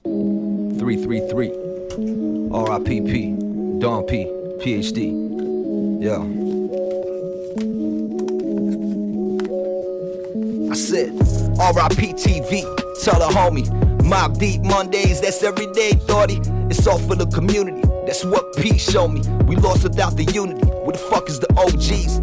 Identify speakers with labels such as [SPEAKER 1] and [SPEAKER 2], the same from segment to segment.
[SPEAKER 1] .333 R.I.P.P. Dour P. Ph.D. Yeah. I said R.I.P. TV. Tell the homie. Mob Deep Mondays, that's everyday, thoughty. It's all for the community. That's what P showed me. We lost without the unity. Where the fuck is the OGs?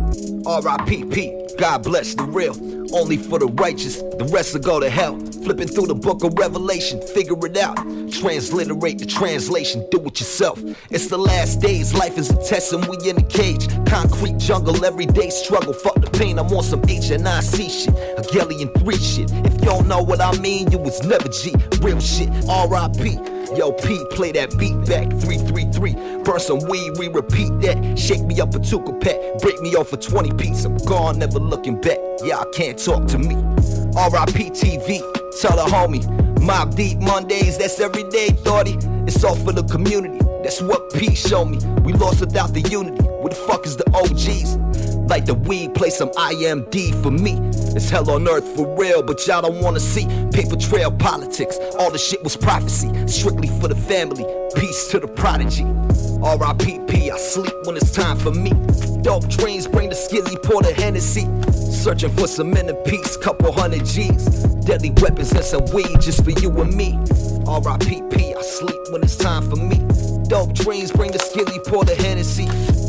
[SPEAKER 1] R.I.P.P. God bless the real. Only for the righteous, the rest will go to hell. Flipping through the book of Revelation, figure it out. Transliterate the translation, do it yourself. It's the last days, life is a test and we in a cage. Concrete jungle, everyday struggle. Fuck the pain, I'm on some HNIC shit. A Gellion 3 shit. If you don't know what I mean, you was never G. Real shit, R.I.P. Yo, P, play that beat back, 333. Burn some weed, we repeat that. Shake me up a tuka pack, break me off for 20 piece. I'm gone, never looking back. Y'all can't talk to me. R.I.P. TV, tell the homie. Mob Deep Mondays, that's everyday, thoughty. It's all for the community. That's what P showed me. We lost without the unity. Where the fuck is the OGs? Like the weed, play some IMD for me. It's hell on earth for real, but y'all don't wanna see paper trail politics. All the shit was prophecy, strictly for the family. Peace to the prodigy. R.I.P.P. I sleep when it's time for me. Dope dreams bring the skizzy, pour the Hennessy. Searching for some inner peace, couple hundred G's. Deadly weapons and some weed just for you and me. R.I.P.P. I sleep when it's time for me. Dope dreams bring the skilly, pour the Hennessy.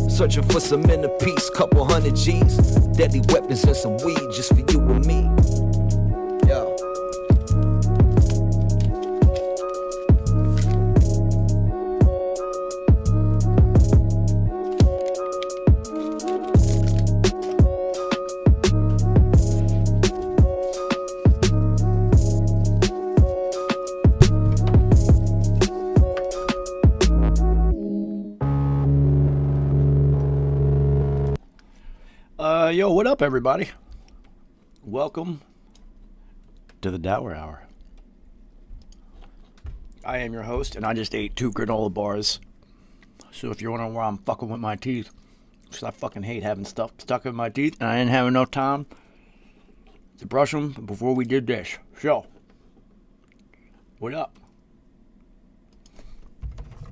[SPEAKER 1] Searching for some inner peace, couple hundred G's. Deadly weapons and some weed just for you and me. Yo.
[SPEAKER 2] Yo, what up, everybody? Welcome to the Dour Hour. I am your host, and I just ate 2 granola bars. So if you're wondering why I'm fucking with my teeth, because I fucking hate having stuff stuck in my teeth, and I didn't have enough time to brush them before we did this. So, what up?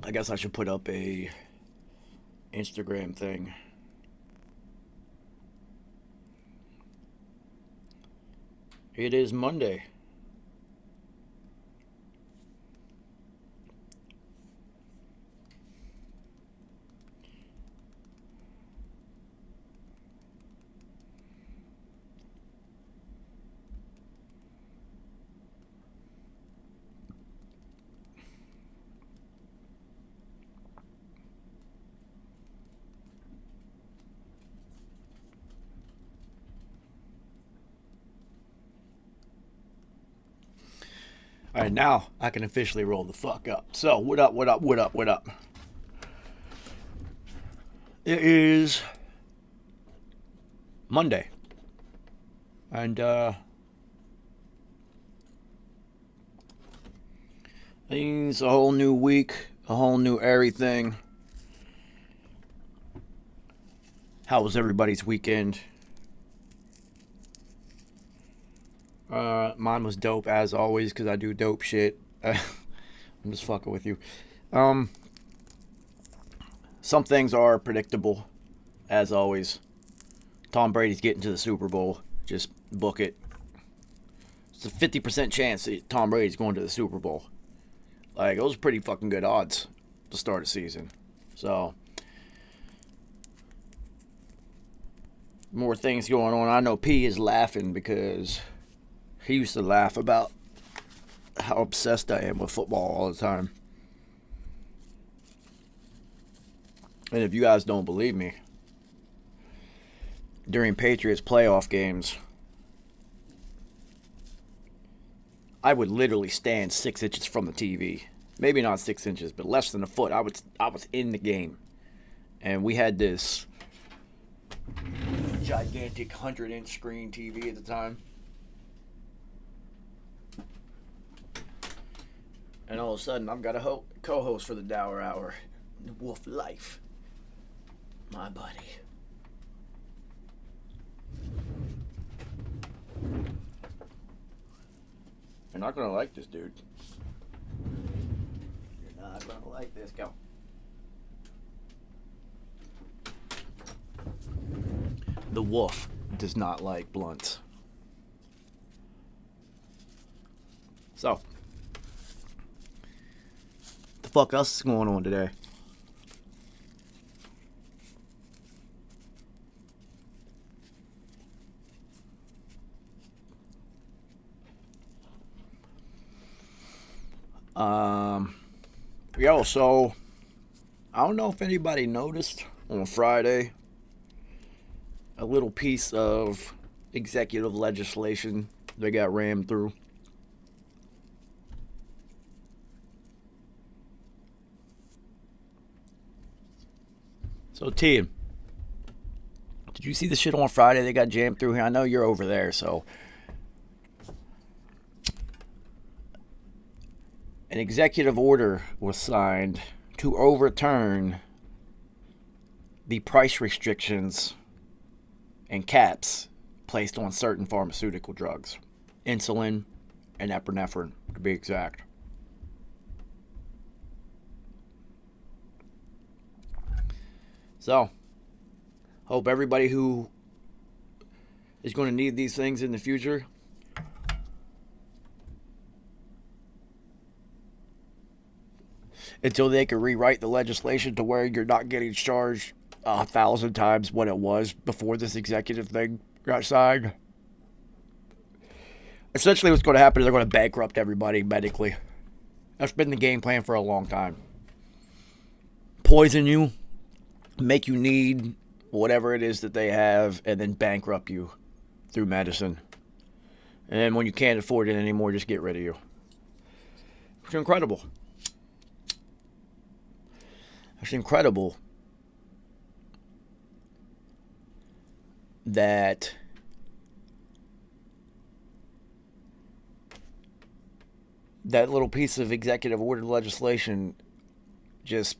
[SPEAKER 2] I guess I should put up a Instagram thing. It is Monday. All right, now I can officially roll the fuck up. So, what up? It is Monday. And, it's a whole new week, a whole new everything. How was everybody's weekend? Mine was dope as always because I do dope shit. I'm just fucking with you. Some things are predictable, as always. Tom Brady's getting to the Super Bowl. Just book it. It's a 50% chance that Tom Brady's going to the Super Bowl. Like, those are pretty fucking good odds to start a season. So, more things going on. I know P is laughing because he used to laugh about how obsessed I am with football all the time. And if you guys don't believe me, during Patriots playoff games, I would literally stand 6 inches from the TV. Maybe not 6 inches, but less than a foot. I was in the game. And we had this gigantic 100-inch screen TV at the time. And all of a sudden, I've got a co-host for the Dour Hour, the Wolf Life, my buddy. You're not gonna like this, dude. You're not gonna like this. Go. The wolf does not like blunts. So, the fuck else is going on today? So I don't know if anybody noticed on Friday a little piece of executive legislation that got rammed through. So, T, did you see the shit on Friday that got jammed through here? I know you're over there, so. An executive order was signed to overturn the price restrictions and caps placed on certain pharmaceutical drugs. Insulin and epinephrine, to be exact. So, hope everybody who is going to need these things in the future until they can rewrite the legislation to where you're not getting charged 1,000 times what it was before this executive thing got signed. Essentially what's going to happen is they're going to bankrupt everybody medically. That's been the game plan for a long time. Poison you, make you need whatever it is that they have, and then bankrupt you through medicine. And then when you can't afford it anymore, just get rid of you. It's incredible. It's incredible that that little piece of executive order legislation just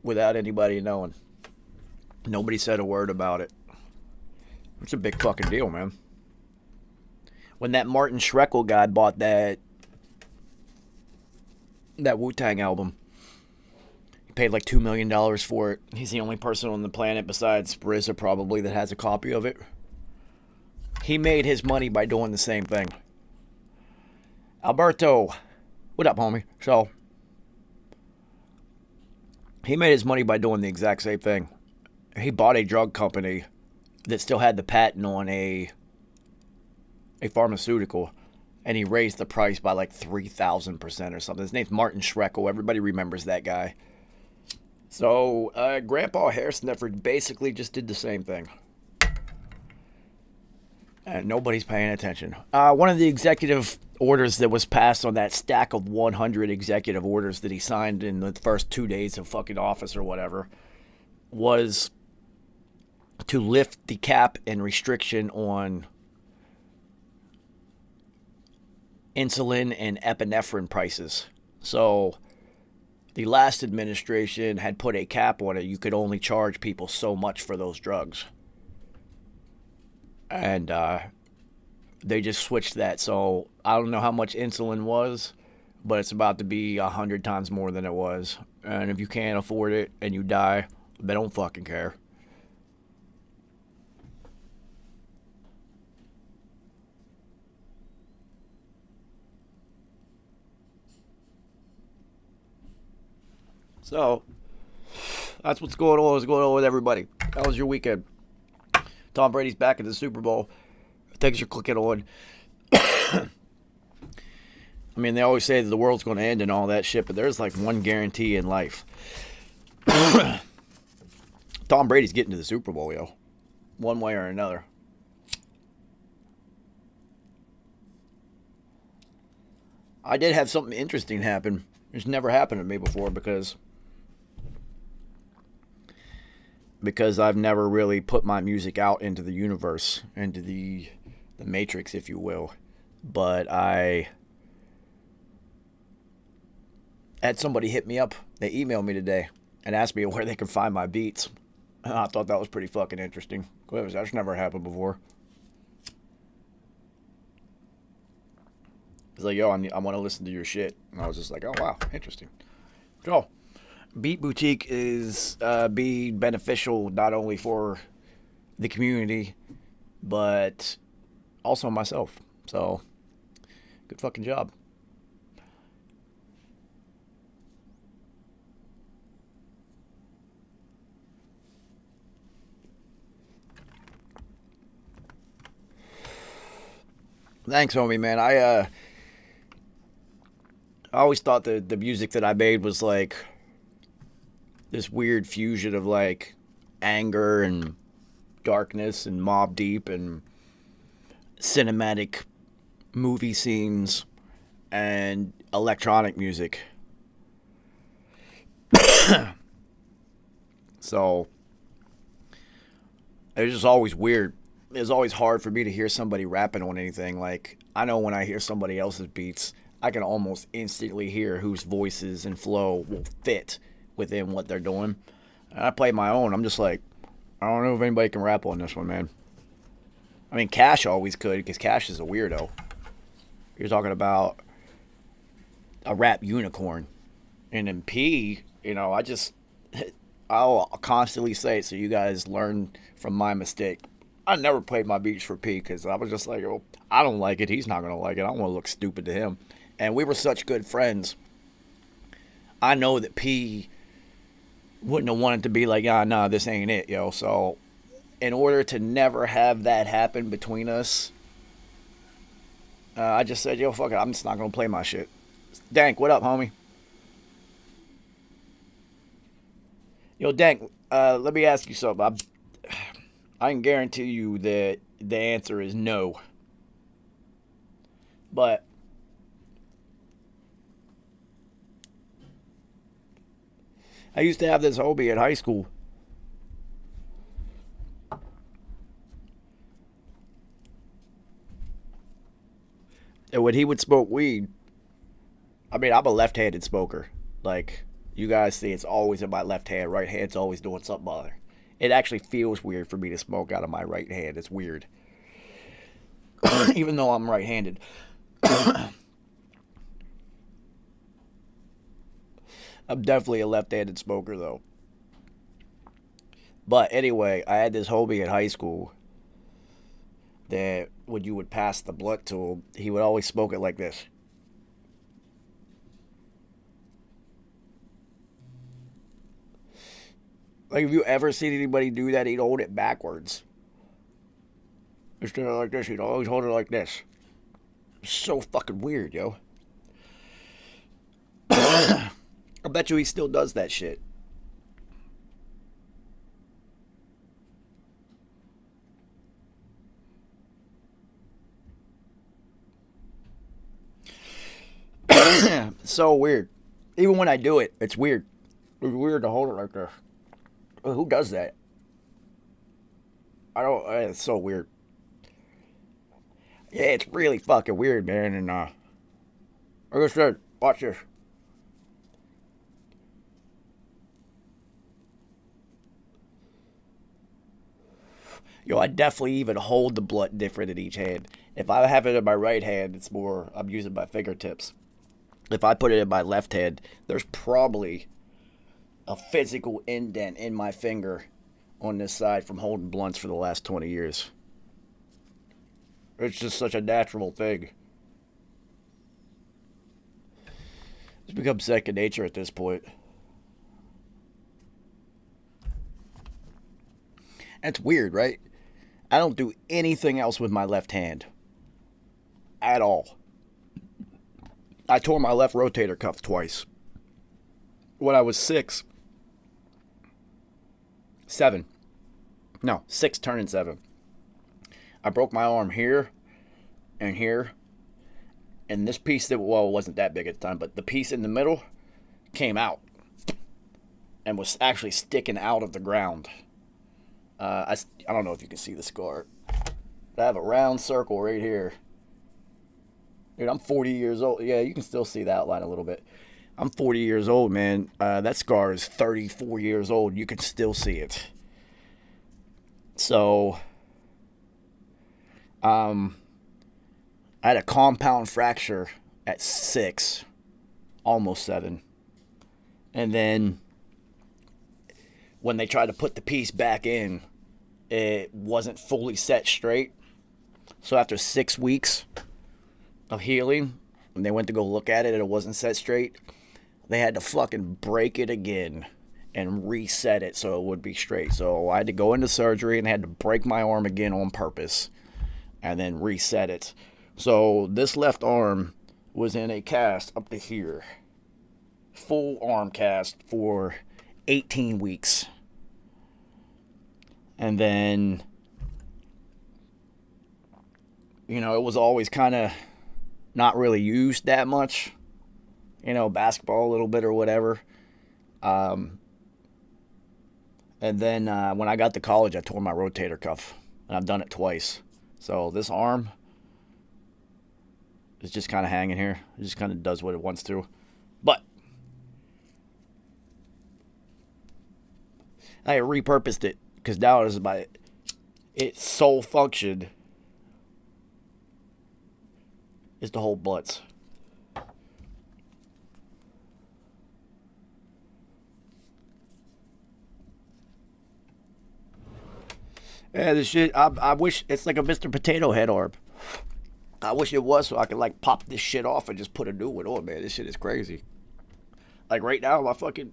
[SPEAKER 2] without anybody knowing. Nobody said a word about it. It's a big fucking deal, man. When that Martin Schreckle guy bought that Wu-Tang album, he paid like $2 million for it. He's the only person on the planet besides RZA probably that has a copy of it. He made his money by doing the same thing. Alberto, what up, homie? So, he made his money by doing the exact same thing. He bought a drug company that still had the patent on a pharmaceutical, and he raised the price by like 3,000% or something. His name's Martin Schreckle. Everybody remembers that guy. So, Grandpa Hair Sniffer basically just did the same thing. And nobody's paying attention. One of the executive orders that was passed on that stack of 100 executive orders that he signed in the first 2 days of fucking office or whatever was to lift the cap and restriction on insulin and epinephrine prices. So the last administration had put a cap on it. You could only charge people so much for those drugs. And they just switched that. So I don't know how much insulin was, but it's about to be 100 times more than it was. And if you can't afford it and you die, they don't fucking care. So that's what's going on. What's going on with everybody? How was your weekend? Tom Brady's back in the Super Bowl. Thanks for clicking on. I mean, they always say that the world's going to end and all that shit, but there's like one guarantee in life. Tom Brady's getting to the Super Bowl, yo. One way or another. I did have something interesting happen. It's never happened to me before because I've never really put my music out into the universe, into the matrix, if you will. But I Had somebody hit me up. They emailed me today and asked me where they can find my beats. And I thought that was pretty fucking interesting. That's never happened before. It's like, yo, I want to listen to your shit. And I was just like, oh, wow, interesting. So, Beat Boutique is be beneficial not only for the community, but also myself. So, good fucking job. Thanks, homie, man. I always thought the music that I made was like this weird fusion of like anger and darkness and Mobb Deep and cinematic movie scenes and electronic music. So it was just always weird. It was always hard for me to hear somebody rapping on anything. Like, I know when I hear somebody else's beats, I can almost instantly hear whose voices and flow will fit within what they're doing. And I play my own. I'm just like, I don't know if anybody can rap on this one, man. I mean, Cash always could, because Cash is a weirdo. You're talking about a rap unicorn. And then P, I'll constantly say it so you guys learn from my mistake. I never played my beats for P because I was just like, oh, I don't like it. He's not going to like it. I don't want to look stupid to him. And we were such good friends. I know that P wouldn't have wanted to be like, nah, this ain't it, yo. So in order to never have that happen between us, I just said, yo, fuck it. I'm just not going to play my shit. Dank, what up, homie? Yo, Dank, let me ask you something. I can guarantee you that the answer is no. But I used to have this hobby at high school. And when he would smoke weed, I mean, I'm a left-handed smoker. Like, you guys see, it's always in my left hand. Right hand's always doing something other. It actually feels weird for me to smoke out of my right hand. It's weird. Even though I'm right-handed. I'm definitely a left-handed smoker, though. But anyway, I had this homie in high school that when you would pass the blunt to him, he would always smoke it like this. Like, have you ever seen anybody do that? He'd hold it backwards. Instead of like this, he'd always hold it like this. So fucking weird, yo. I bet you he still does that shit. So weird. Even when I do it, it's weird. It's weird to hold it like this. Who does that? I don't. It's so weird. Yeah, it's really fucking weird, man. And like I said, watch this. Yo, I definitely even hold the blunt different in each hand. If I have it in my right hand, it's more, I'm using my fingertips. If I put it in my left hand, there's probably a physical indent in my finger on this side from holding blunts for the last 20 years. It's just such a natural thing. It's become second nature at this point. That's weird, right? I don't do anything else with my left hand. At all. I tore my left rotator cuff twice. When I was 6. 7. No, 6 turning 7. I broke my arm here and here. And this piece that, well, it wasn't that big at the time, but the piece in the middle came out and was actually sticking out of the ground. I don't know if you can see the scar. I have a round circle right here. Dude, I'm 40 years old. Yeah, you can still see the outline a little bit. I'm 40 years old, man. That scar is 34 years old. You can still see it. So, I had a compound fracture at 6, almost 7. And then when they tried to put the piece back in, it wasn't fully set straight. So after 6 weeks of healing, when they went to go look at it and it wasn't set straight, they had to fucking break it again and reset it so it would be straight. So I had to go into surgery and had to break my arm again on purpose and then reset it. So this left arm was in a cast up to here. Full arm cast for 18 weeks. And then, you know, it was always kind of not really used that much. You know, basketball a little bit or whatever. And then when I got to college, I tore my rotator cuff. And I've done it twice. So this arm is just kind of hanging here. It just kind of does what it wants to. But I repurposed it because now its sole function is to hold butts. Yeah, this shit, I wish it's like a Mr. Potato Head arm. I wish it was so I could like pop this shit off and just put a new one on, man. This shit is crazy. Like right now, my fucking...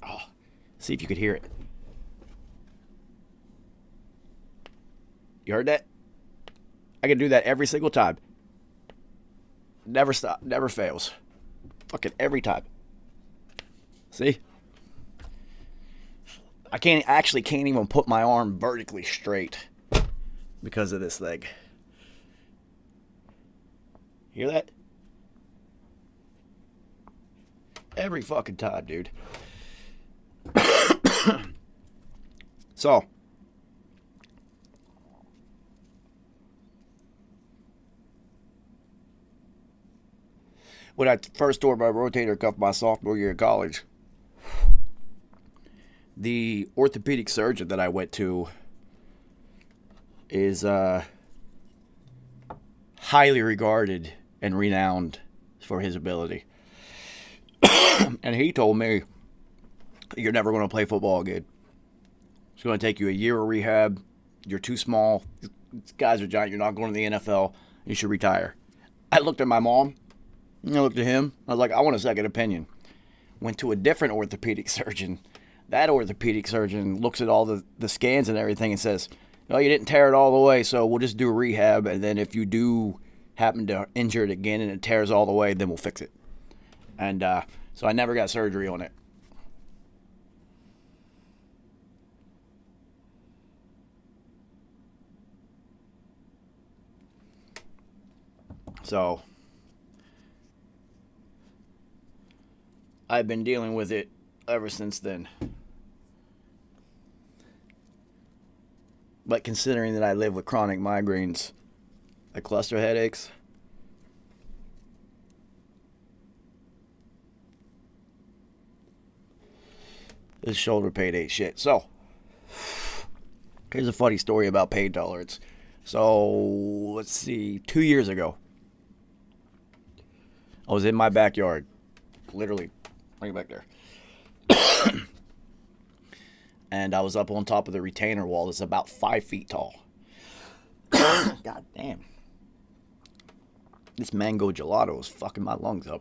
[SPEAKER 2] Oh, see if you could hear it. You heard that? I can do that every single time. Never stop, never fails. Fucking every time. See? I can't even put my arm vertically straight because of this thing. Hear that? Every fucking time, dude. So, when I first tore my rotator cuff my sophomore year of college, the orthopedic surgeon that I went to is highly regarded and renowned for his ability. And he told me, you're never going to play football again. It's going to take you a year of rehab. You're too small. These guys are giant. You're not going to the NFL. You should retire. I looked at my mom. I looked at him. I was like, I want a second opinion. Went to a different orthopedic surgeon. That orthopedic surgeon looks at all the scans and everything and says, no, you didn't tear it all the way, so we'll just do rehab. And then if you do happen to injure it again and it tears all the way, then we'll fix it. And so I never got surgery on it. So I've been dealing with it ever since then. But considering that I live with chronic migraines, like cluster headaches, this shoulder pain ain't shit. So, here's a funny story about pain tolerance. So, let's see, 2 years ago, I was in my backyard, literally, right back there. And I was up on top of the retainer wall that's about 5 feet tall. God damn. This mango gelato is fucking my lungs up.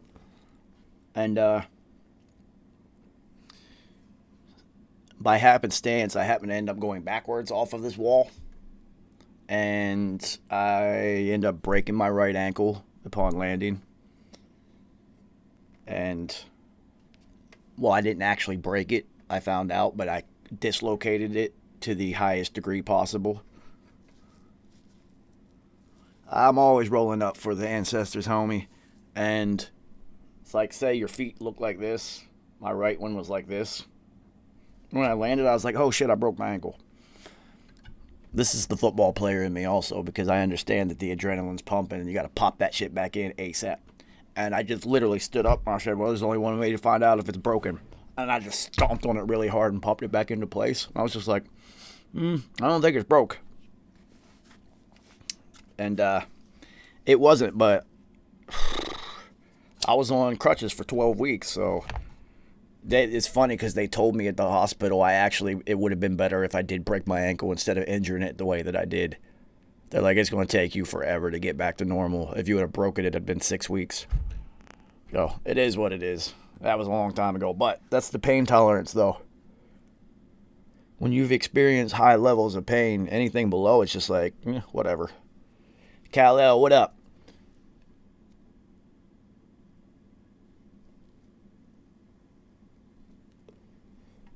[SPEAKER 2] And by happenstance, I happen to end up going backwards off of this wall. And I end up breaking my right ankle upon landing. And, well, I didn't actually break it, I found out, but I dislocated it to the highest degree possible. I'm always rolling up for the ancestors, homie. And it's like, say your feet look like this. My right one was like this. When I landed, I was like, oh shit, I broke my ankle. This is the football player in me also, because I understand that the adrenaline's pumping and you got to pop that shit back in ASAP. And I just literally stood up and I said, well, there's only one way to find out if it's broken. And I just stomped on it really hard and popped it back into place. I was just like, I don't think it's broke. And it wasn't, but I was on crutches for 12 weeks, so it's funny because they told me at the hospital it would have been better if I did break my ankle instead of injuring it the way that I did. They're like, it's going to take you forever to get back to normal. If you would have broken it, it'd have been 6 weeks. So it is what it is. That was a long time ago, but that's the pain tolerance, though. When you've experienced high levels of pain, anything below, it's just like, whatever. Kal-El, what up?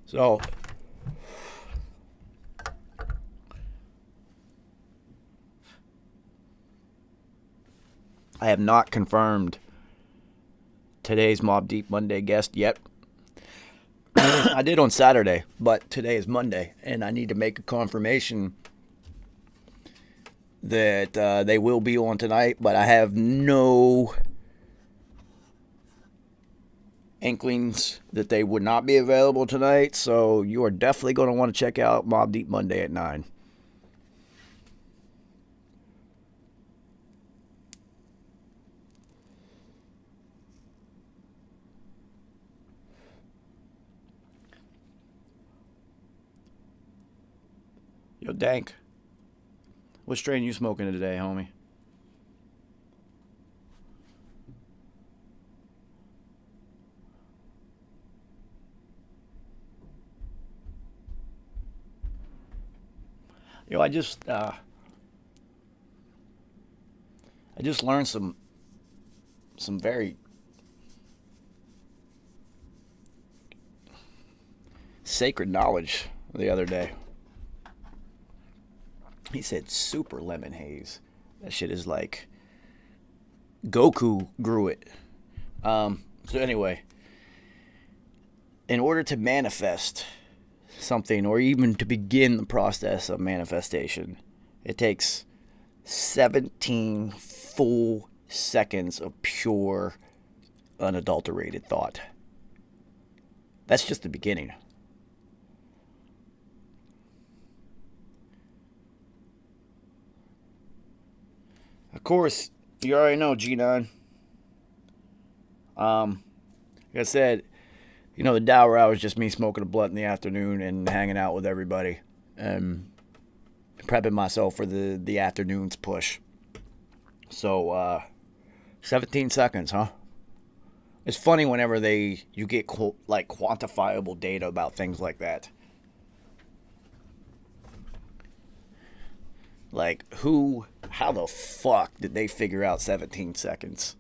[SPEAKER 2] So, I have not confirmed today's Mobb Deep Monday guest yet. I did on Saturday, but today is Monday, and I need to make a confirmation that they will be on tonight, but I have no inklings that they would not be available tonight, so you are definitely going to want to check out Mobb Deep Monday at 9. Yo, Dank, what strain you smoking today, homie? Yo, I just learned some very sacred knowledge the other day. He said super lemon haze. That shit is like Goku grew it. So anyway, in order to manifest something, or even to begin the process of manifestation, it takes 17 full seconds of pure, unadulterated thought. That's just the beginning. Of course, you already know, G9. Like I said, the Dour hour is just me smoking a blunt in the afternoon and hanging out with everybody and prepping myself for the afternoon's push. So, 17 seconds, huh? It's funny whenever you get quantifiable data about things like that. Like, how the fuck did they figure out 17 seconds?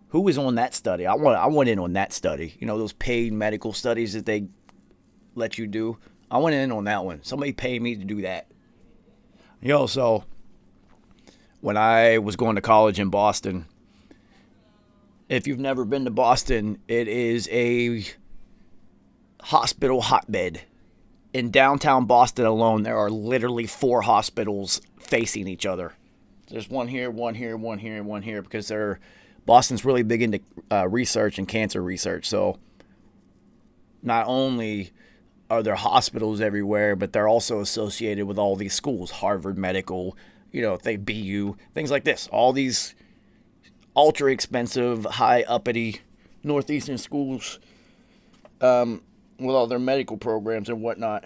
[SPEAKER 2] Who was on that study? I went in on that study. Those paid medical studies that they let you do? I went in on that one. Somebody paid me to do that. So when I was going to college in Boston, if you've never been to Boston, it is a hospital hotbed. In downtown Boston alone, there are literally 4 hospitals facing each other. There's one here, one here, one here, and one here, because Boston's really big into research and cancer research. So not only are there hospitals everywhere, but they're also associated with all these schools, Harvard Medical, BU, things like this. All these ultra expensive, high uppity northeastern schools with all their medical programs and whatnot.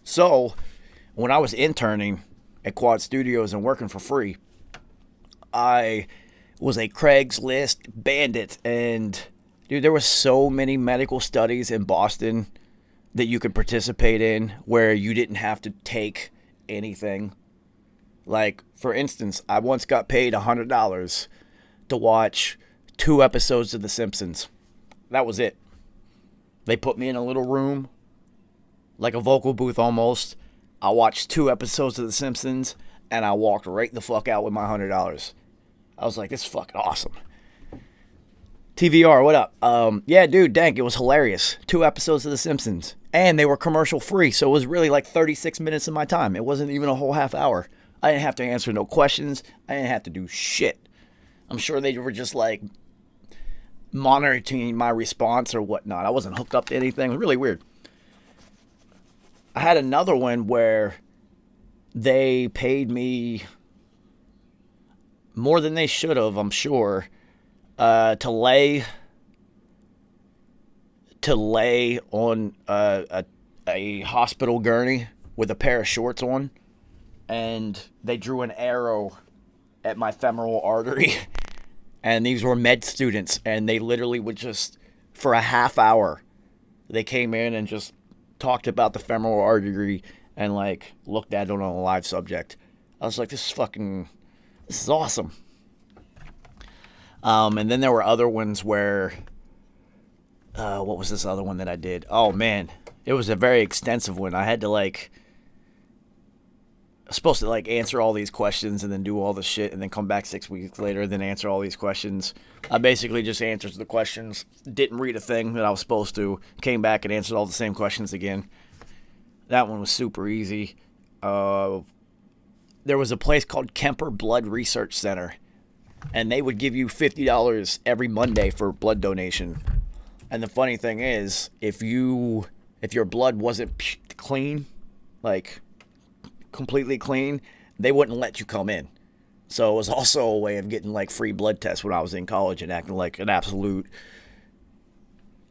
[SPEAKER 2] So when I was interning at Quad Studios and working for free, I was a Craigslist bandit, and dude, there were so many medical studies in Boston that you could participate in where you didn't have to take anything. Like, for instance, I once got paid $100 to watch 2 episodes of The Simpsons. That was it. They put me in a little room, like a vocal booth almost. I watched 2 episodes of The Simpsons, and I walked right the fuck out with my $100. I was like, this is fucking awesome. TVR, what up? Yeah, dude, Dank, it was hilarious. 2 episodes of The Simpsons. And they were commercial free, so it was really like 36 minutes of my time. It wasn't even a whole half hour. I didn't have to answer no questions. I didn't have to do shit. I'm sure they were just like monitoring my response or whatnot. I wasn't hooked up to anything. It was really weird. I had another one where they paid me more than they should have, I'm sure, to lay on a hospital gurney with a pair of shorts on, and they drew an arrow at my femoral artery. And these were med students, and they literally would just, for a half hour, they came in and just talked about the femoral artery and, like, looked at it on a live subject. I was like, this is awesome. And then there were other ones where, what was this other one that I did? Oh, man. It was a very extensive one. I had to, like, I was supposed to, like, answer all these questions and then do all the shit and then come back 6 weeks later and then answer all these questions. I basically just answered the questions, didn't read a thing that I was supposed to, came back and answered all the same questions again. That one was super easy. There was a place called Kemper Blood Research Center, and they would give you $50 every Monday for blood donation. And the funny thing is, if your blood wasn't clean, like completely clean, they wouldn't let you come in. So it was also a way of getting, like, free blood tests when I was in college and acting like an absolute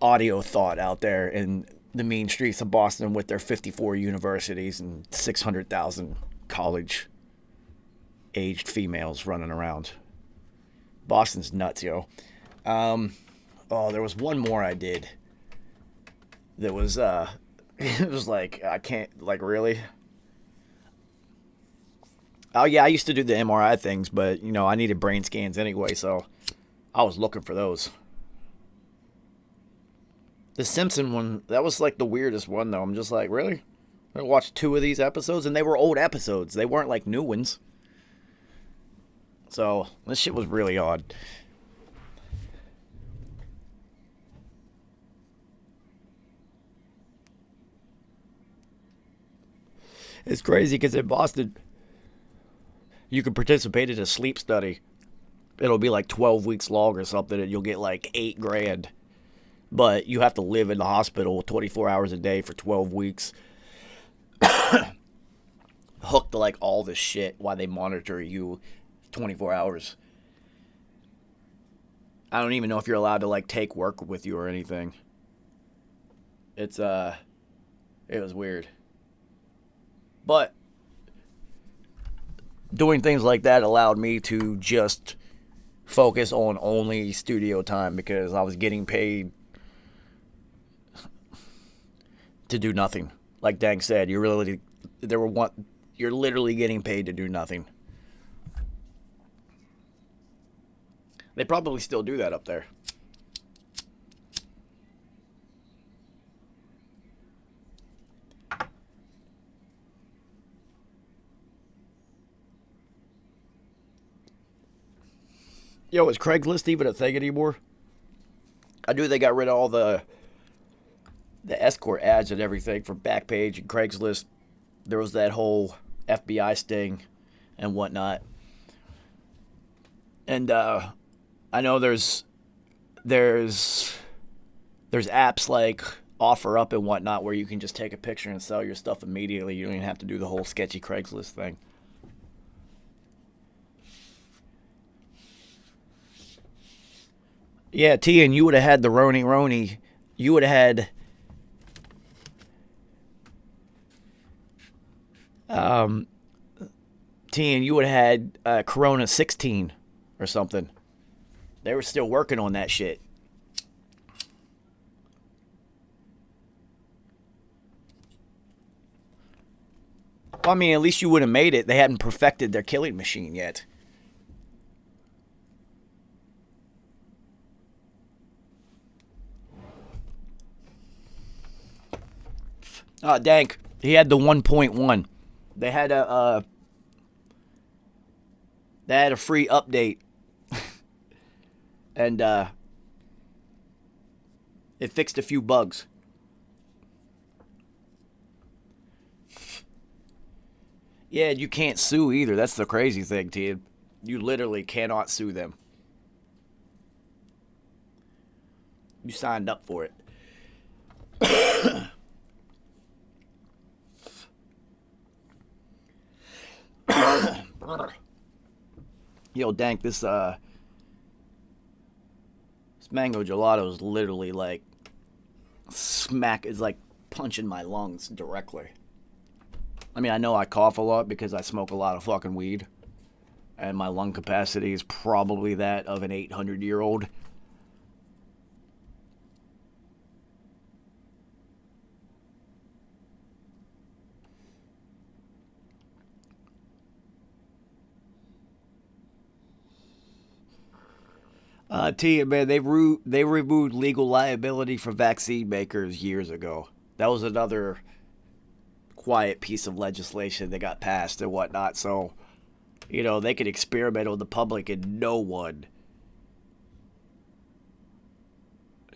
[SPEAKER 2] audio thought out there in the mean streets of Boston with their 54 universities and 600,000 college-aged females running around. Boston's nuts, yo. There was one more I did that was, it was like, I can't, like, really? Oh, yeah, I used to do the MRI things, but, you know, I needed brain scans anyway, so I was looking for those. The Simpson one, that was, like, the weirdest one, though. I'm just like, really? I watched 2 of these episodes, and they were old episodes. They weren't, like, new ones. So, this shit was really odd. It's crazy, because in Boston, you can participate in a sleep study. It'll be like 12 weeks long or something, and you'll get like $8,000. But you have to live in the hospital 24 hours a day for 12 weeks. Hooked to, like, all this shit while they monitor you 24 hours. I don't even know if you're allowed to, like, take work with you or anything. It was weird. But doing things like that allowed me to just focus on only studio time because I was getting paid to do nothing. Like Dank said, you're literally getting paid to do nothing. They probably still do that up there. Yo, is Craigslist even a thing anymore? I knew they got rid of all the escort ads and everything from Backpage and Craigslist. There was that whole FBI sting and whatnot. And I know there's apps like OfferUp and whatnot where you can just take a picture and sell your stuff immediately. You don't even have to do the whole sketchy Craigslist thing. Yeah, T, and you would have had the Roni. You would have had T, and you would have had Corona 16 or something. They were still working on that shit. Well, I mean, at least you would have made it. They hadn't perfected their killing machine yet. Dank, he had the 1.1. They had a free update, and it fixed a few bugs. Yeah, you can't sue either. That's the crazy thing, T. You literally cannot sue them. You signed up for it. Yo, Dank, this mango gelato is literally like is like punching my lungs directly. I mean, I know I cough a lot because I smoke a lot of fucking weed, and my lung capacity is probably that of an 800-year-old. Tell you, man, they removed legal liability for vaccine makers years ago. That was another quiet piece of legislation that got passed and whatnot. So, you know, they could experiment on the public and no one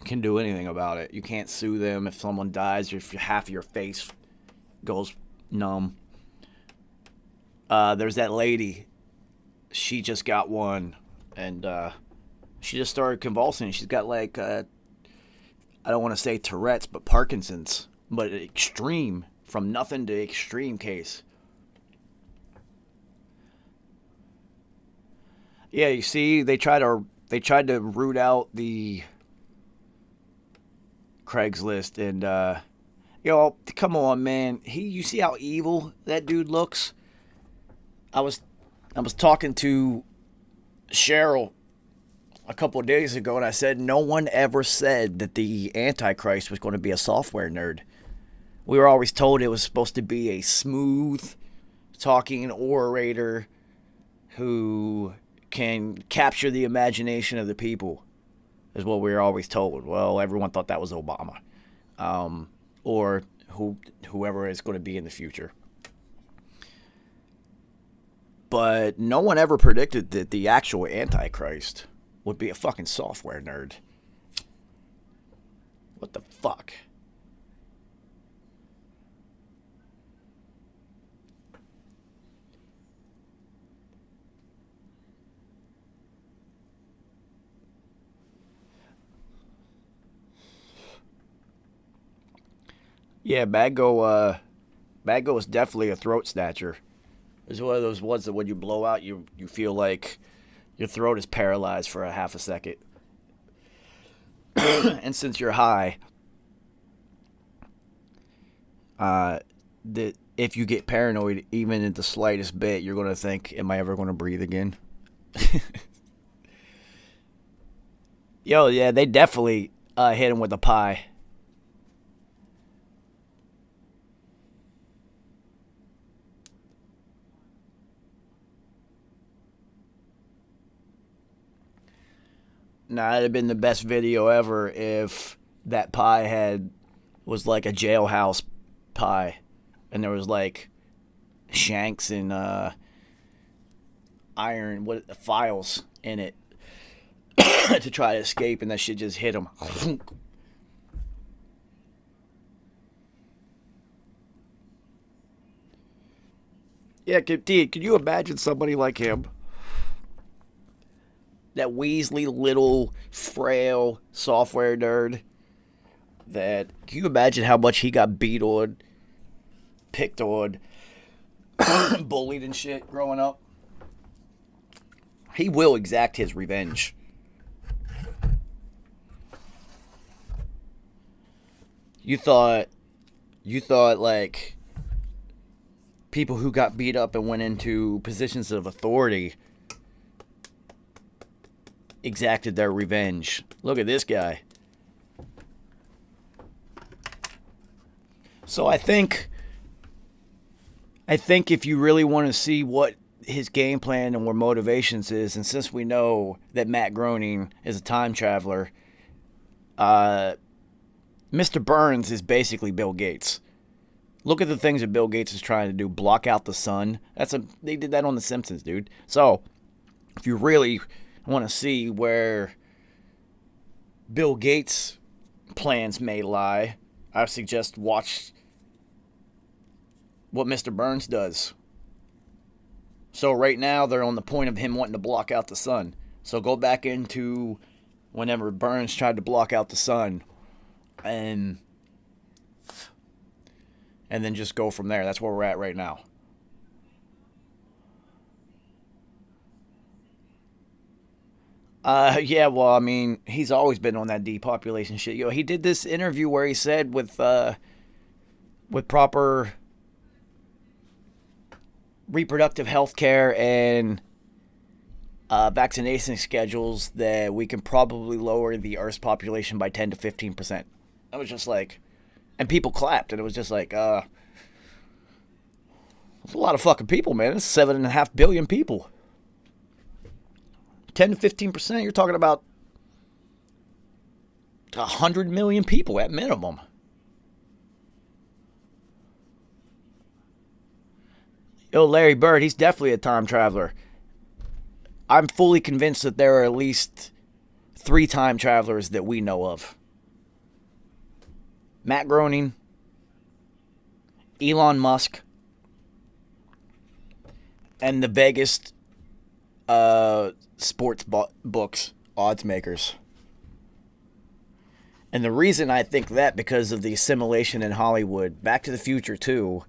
[SPEAKER 2] can do anything about it. You can't sue them if someone dies or if half of your face goes numb. There's that lady. She just got one, and she just started convulsing. She's got like, I don't want to say Tourette's, but Parkinson's. But extreme, from nothing to extreme case. Yeah, you see, they tried to root out the Craigslist, and yo, come on, man. You see how evil that dude looks? I was talking to Cheryl a couple of days ago, and I said no one ever said that the Antichrist was going to be a software nerd. We were always told it was supposed to be a smooth talking orator who can capture the imagination of the people, is what we were always told. Well, everyone thought that was Obama, or whoever is going to be in the future. But no one ever predicted that the actual Antichrist would be a fucking software nerd. What the fuck? Yeah, Baggo is definitely a throat snatcher. It's one of those ones that when you blow out, you feel like your throat is paralyzed for a half a second. And since you're high, that if you get paranoid, even in the slightest bit, you're going to think, am I ever going to breathe again? Yo, yeah, they definitely hit him with a pie. Nah, it'd have been the best video ever if that pie was like a jailhouse pie, and there was like shanks and iron files in it to try to escape, and that shit just hit him. Yeah, could you imagine somebody like him? That Weasley little frail software nerd. Can you imagine how much he got beat on, picked on, bullied and shit growing up? He will exact his revenge. You thought like people who got beat up and went into positions of authority exacted their revenge. Look at this guy. So I think if you really want to see what his game plan and what motivations is, and since we know that Matt Groening is a time traveler, Mr. Burns is basically Bill Gates. Look at the things that Bill Gates is trying to do. Block out the sun. They did that on The Simpsons, dude. So if you really want to see where Bill Gates' plans may lie, I suggest watch what Mr. Burns does. So right now they're on the point of him wanting to block out the sun. So go back into whenever Burns tried to block out the sun, and then just go from there. That's where we're at right now. Yeah, well, I mean, he's always been on that depopulation shit. He did this interview where he said with proper reproductive health care and vaccination schedules that we can probably lower the Earth's population by 10 to 15%. I was just like, and people clapped, and it was just like, it's a lot of fucking people, man. It's 7.5 billion people. 10 to 15%, you're talking about 100 million people at minimum. Larry Bird, he's definitely a time traveler. I'm fully convinced that there are at least 3 time travelers that we know of. Matt Groening, Elon Musk, and the Vegas sports books odds makers. And the reason I think that, because of the assimilation in Hollywood. Back to the Future 2,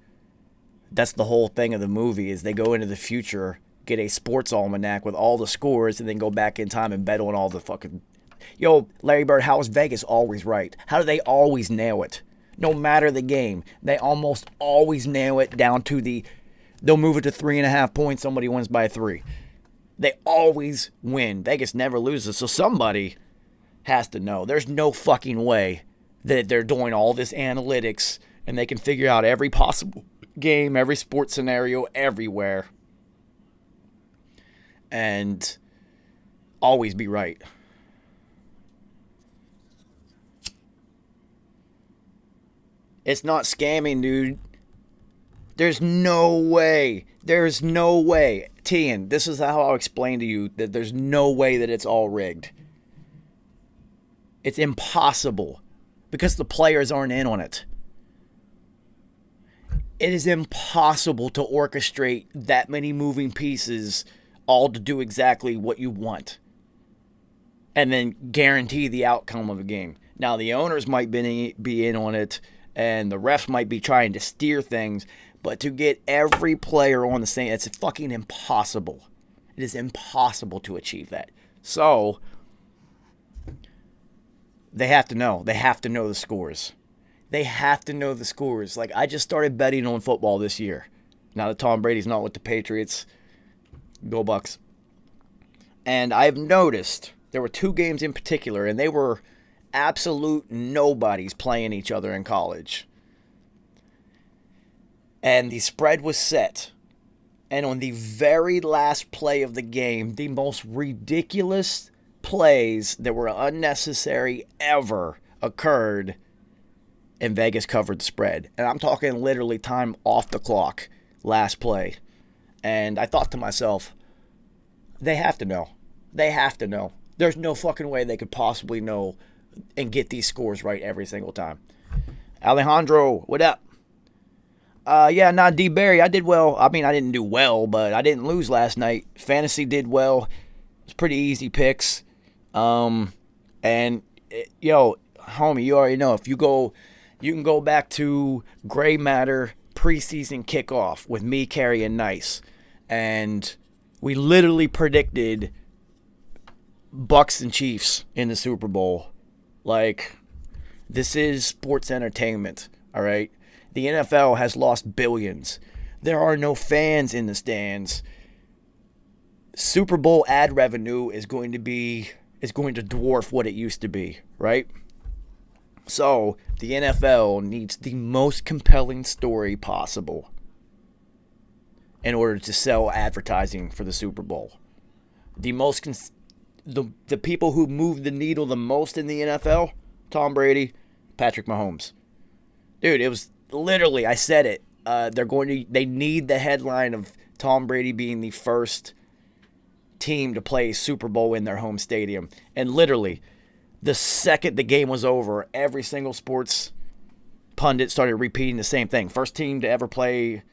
[SPEAKER 2] that's the whole thing of the movie, is they go into the future, get a sports almanac with all the scores, and then go back in time and bet on all the fucking... Larry Bird, how is Vegas always right? How do they always nail it? No matter the game, they almost always nail it down to they'll move it to 3.5 points, somebody wins by 3. They always win. Vegas never loses, so somebody has to know. There's no fucking way that they're doing all this analytics and they can figure out every possible game, every sports scenario, everywhere, and always be right. It's not scamming, dude. There's no way. There's no way. Tian, this is how I'll explain to you that there's no way that it's all rigged. It's impossible because the players aren't in on it. It is impossible to orchestrate that many moving pieces all to do exactly what you want and then guarantee the outcome of a game. Now, the owners might be in on it and the refs might be trying to steer things, but to get every player on the same, it's fucking impossible. It is impossible to achieve that. So, they have to know. They have to know the scores. They have to know the scores. Like, I just started betting on football this year. Now that Tom Brady's not with the Patriots, go Bucks. And I've noticed there were 2 games in particular, and they were absolute nobodies playing each other in college. And the spread was set. And on the very last play of the game, the most ridiculous plays that were unnecessary ever occurred, and Vegas covered the spread. And I'm talking literally time off the clock, last play. And I thought to myself, they have to know. They have to know. There's no fucking way they could possibly know and get these scores right every single time. Alejandro, what up? D. Barry, I did well. I mean, I didn't do well, but I didn't lose last night. Fantasy did well. It was pretty easy picks. Homie, you already know, if you can go back to Gray Matter preseason kickoff with me, Carrie, and Nice. And we literally predicted Bucks and Chiefs in the Super Bowl. Like, this is sports entertainment, all right? The NFL has lost billions. There are no fans in the stands. Super Bowl ad revenue is going to dwarf what it used to be, right? So, the NFL needs the most compelling story possible in order to sell advertising for the Super Bowl. The people who move the needle the most in the NFL, Tom Brady, Patrick Mahomes. Dude, it was literally, I said it. They need the headline of Tom Brady being the first team to play Super Bowl in their home stadium. And literally, the second the game was over, every single sports pundit started repeating the same thing. First team to ever play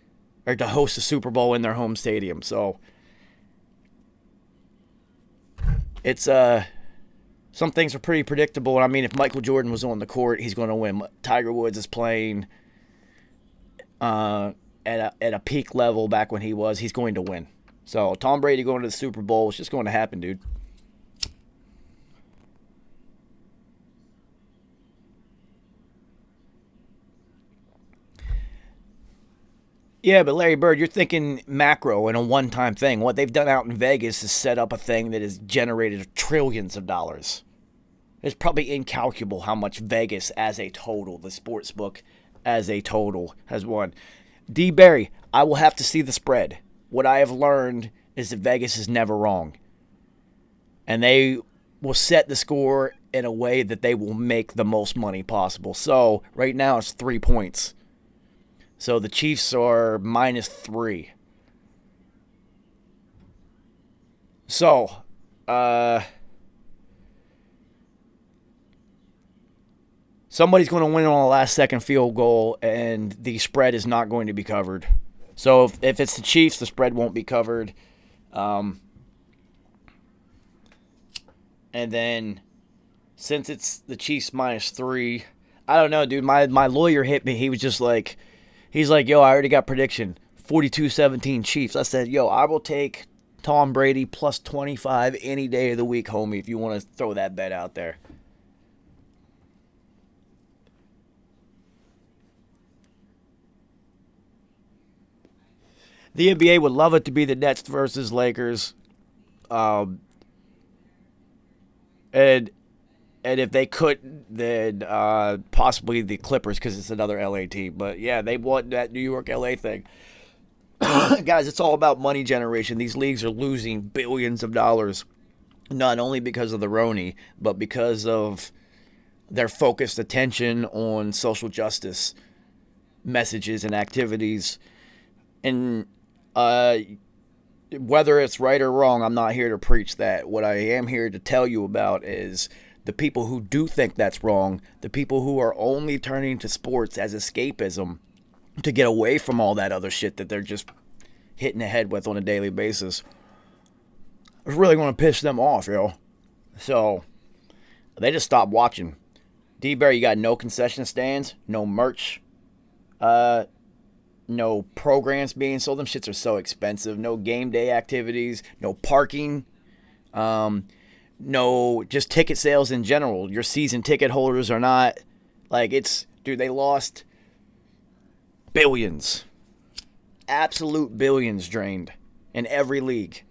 [SPEAKER 2] or to host a Super Bowl in their home stadium. So it's some things are pretty predictable. I mean, if Michael Jordan was on the court, he's going to win. Tiger Woods is playing at a peak level back when he was. He's going to win. So Tom Brady going to the Super Bowl, it's just going to happen, dude. Yeah, but Larry Bird, you're thinking macro and a one-time thing. What they've done out in Vegas is set up a thing that has generated trillions of dollars. It's probably incalculable how much Vegas as a total, the sports book as a total, has won. D. Barry, I will have to see the spread. What I have learned is that Vegas is never wrong. And they will set the score in a way that they will make the most money possible. So, right now it's 3 points. So the Chiefs are -3. So, somebody's going to win on a last-second field goal, and the spread is not going to be covered. So if it's the Chiefs, the spread won't be covered. And then, since it's the Chiefs -3, I don't know, dude. My lawyer hit me. He was just like, he's like, yo, I already got prediction. 42-17 Chiefs. I said, yo, I will take Tom Brady plus 25 any day of the week, homie, if you want to throw that bet out there. The NBA would love it to be the Nets versus Lakers. And if they couldn't, then possibly the Clippers, because it's another LA team. But yeah, they want that New York LA thing. Guys, it's all about money generation. These leagues are losing billions of dollars, not only because of the Roni, but because of their focused attention on social justice messages and activities. And whether it's right or wrong, I'm not here to preach that. What I am here to tell you about is the people who do think that's wrong, the people who are only turning to sports as escapism to get away from all that other shit that they're just hitting the head with on a daily basis. It's really going to piss them off, yo. So, they just stopped watching. D-Bear, you got no concession stands, no merch, no programs being sold. Them shits are so expensive. No game day activities, no parking, no just ticket sales in general. Your season ticket holders are not, like, it's, dude, they lost billions. Absolute billions drained in every league.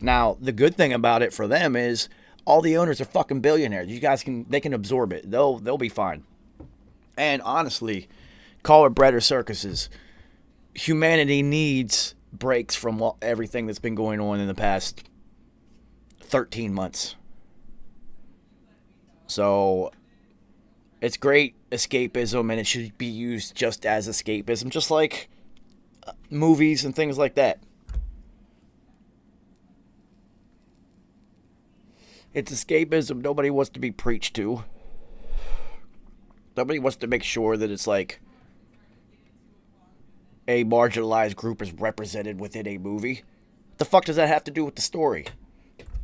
[SPEAKER 2] Now, the good thing about it for them is all the owners are fucking billionaires. You guys they can absorb it. They'll be fine. And honestly, call it bread or circuses. Humanity needs breaks from everything that's been going on in the past 13 months. So, it's great escapism, and it should be used just as escapism, just like movies and things like that. It's escapism nobody wants to be preached to. Nobody wants to make sure that it's like a marginalized group is represented within a movie. What the fuck does that have to do with the story?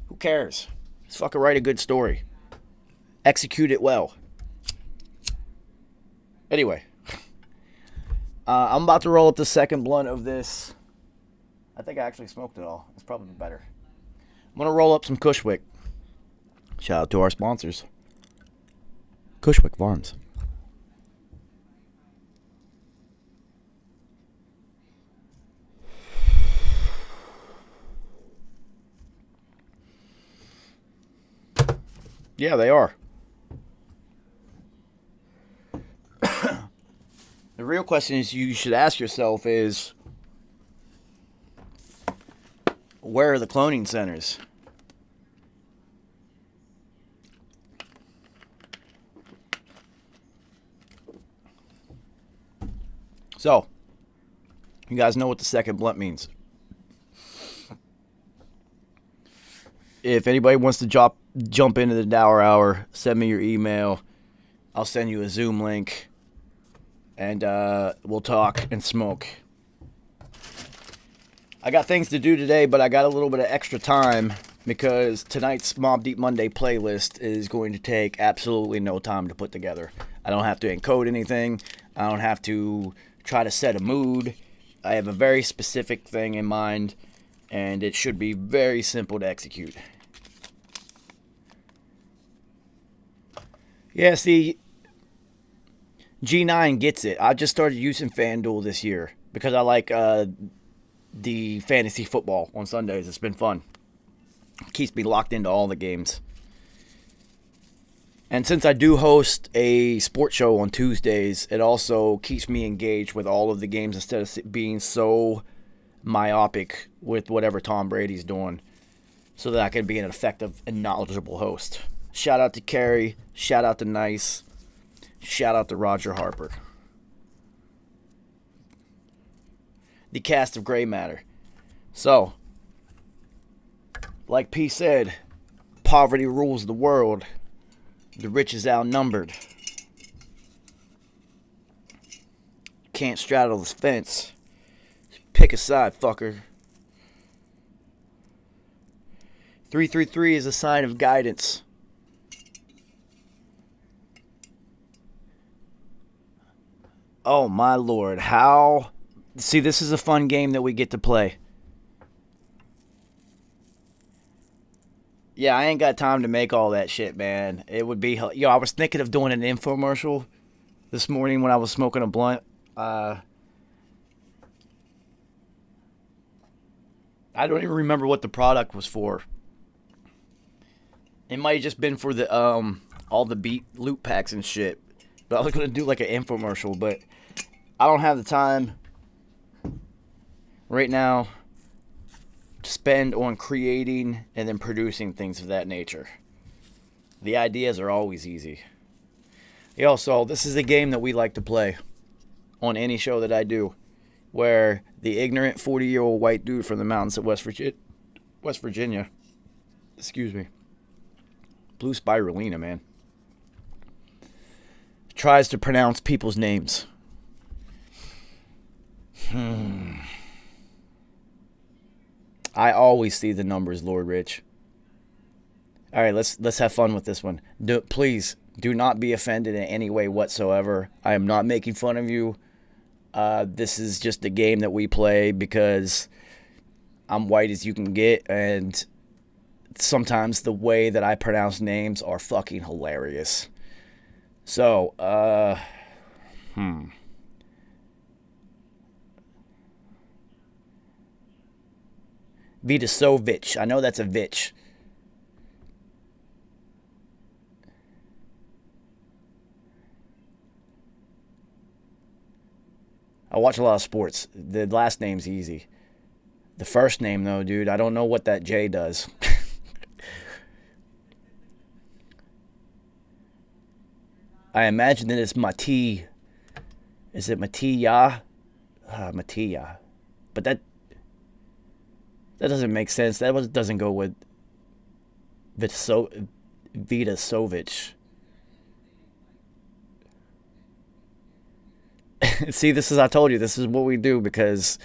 [SPEAKER 2] Who cares? Just fucking write a good story. Execute it well. Anyway. I'm about to roll up the second blunt of this. I think I actually smoked it all. It's probably better. I'm going to roll up some Cushwick. Shout out to our sponsors. Cushwick Farms. Yeah, they are. The real question is you should ask yourself is, where are the cloning centers? So, you guys know what the second blunt means. If anybody wants to jump into the Dour Hour, send me your email. I'll send you a Zoom link. And we'll talk and smoke. I got things to do today, but I got a little bit of extra time. because tonight's Mob Deep Monday playlist is going to take absolutely no time to put together. I don't have to encode anything. I don't have to try to set a mood. I have a very specific thing in mind, and it should be very simple to execute. Yeah, see, G9 gets it. I just started using FanDuel this year because I like the fantasy football on Sundays. It's been fun. Keeps me locked into all the games. And since I do host a sports show on Tuesdays, it also keeps me engaged with all of the games instead of being so myopic with whatever Tom Brady's doing, so that I can be an effective and knowledgeable host. Shout out to Carrie. Shout out to Nice. Shout out to Roger Harper. The cast of Gray Matter. So, like P said, poverty rules the world. The rich is outnumbered. Can't straddle the fence. Pick a side, fucker. 333 is a sign of guidance. Oh my lord, how... See, this is a fun game that we get to play. Yeah, I ain't got time to make all that shit, man. It would be... Yo, I was thinking of doing an infomercial this morning when I was smoking a blunt. I don't even remember what the product was for. It might have just been for the all the beat loot packs and shit. But I was going to do like an infomercial, but I don't have the time right now to spend on creating and then producing things of that nature. The ideas are always easy. Yo, so this is a game that we like to play on any show that I do, where the ignorant 40-year-old white dude from the mountains of West Virginia, excuse me, Blue Spirulina, man, tries to pronounce people's names. I always see the numbers, Lord Rich. All right, let's have fun with this one. Please do not be offended in any way whatsoever. I am not making fun of you. This is just a game that we play because I'm white as you can get, and sometimes the way that I pronounce names are fucking hilarious. So, Vidasovic. I know that's a Vitch. I watch a lot of sports. The last name's easy. The first name, though, dude, I don't know what that J does. I imagine that it's Mati. Is it Matiya? Matiya. But that doesn't make sense. That doesn't go with Vidasovic. See, I told you, this is what we do because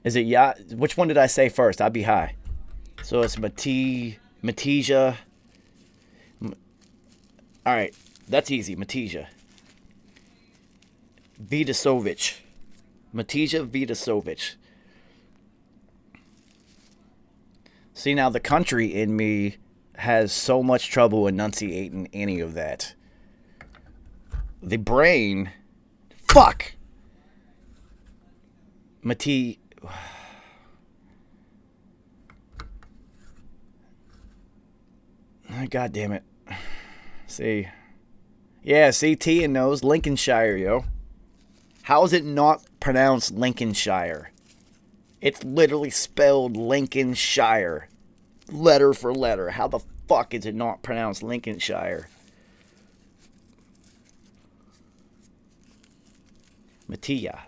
[SPEAKER 2] is it which one did I say first? I'd be high. So it's Matija. All right, that's easy. Matija. Vidasovic. Matija Vidasovic. See, now the country in me has so much trouble enunciating any of that. The brain... Fuck! God damn it. See. Yeah, see, T knows. Lincolnshire, yo. How is it not pronounced Lincolnshire? It's literally spelled Lincolnshire. Letter for letter. How the fuck is it not pronounced Lincolnshire? Matija.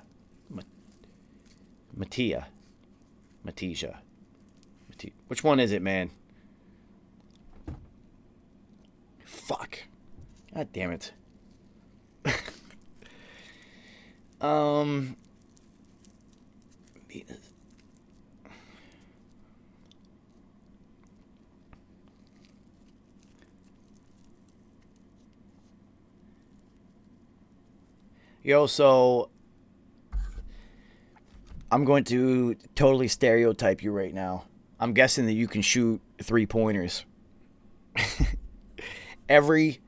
[SPEAKER 2] Which one is it, man? God damn it. um. Yo, so I'm going to totally stereotype you right now. I'm guessing that you can shoot 3-pointers. Every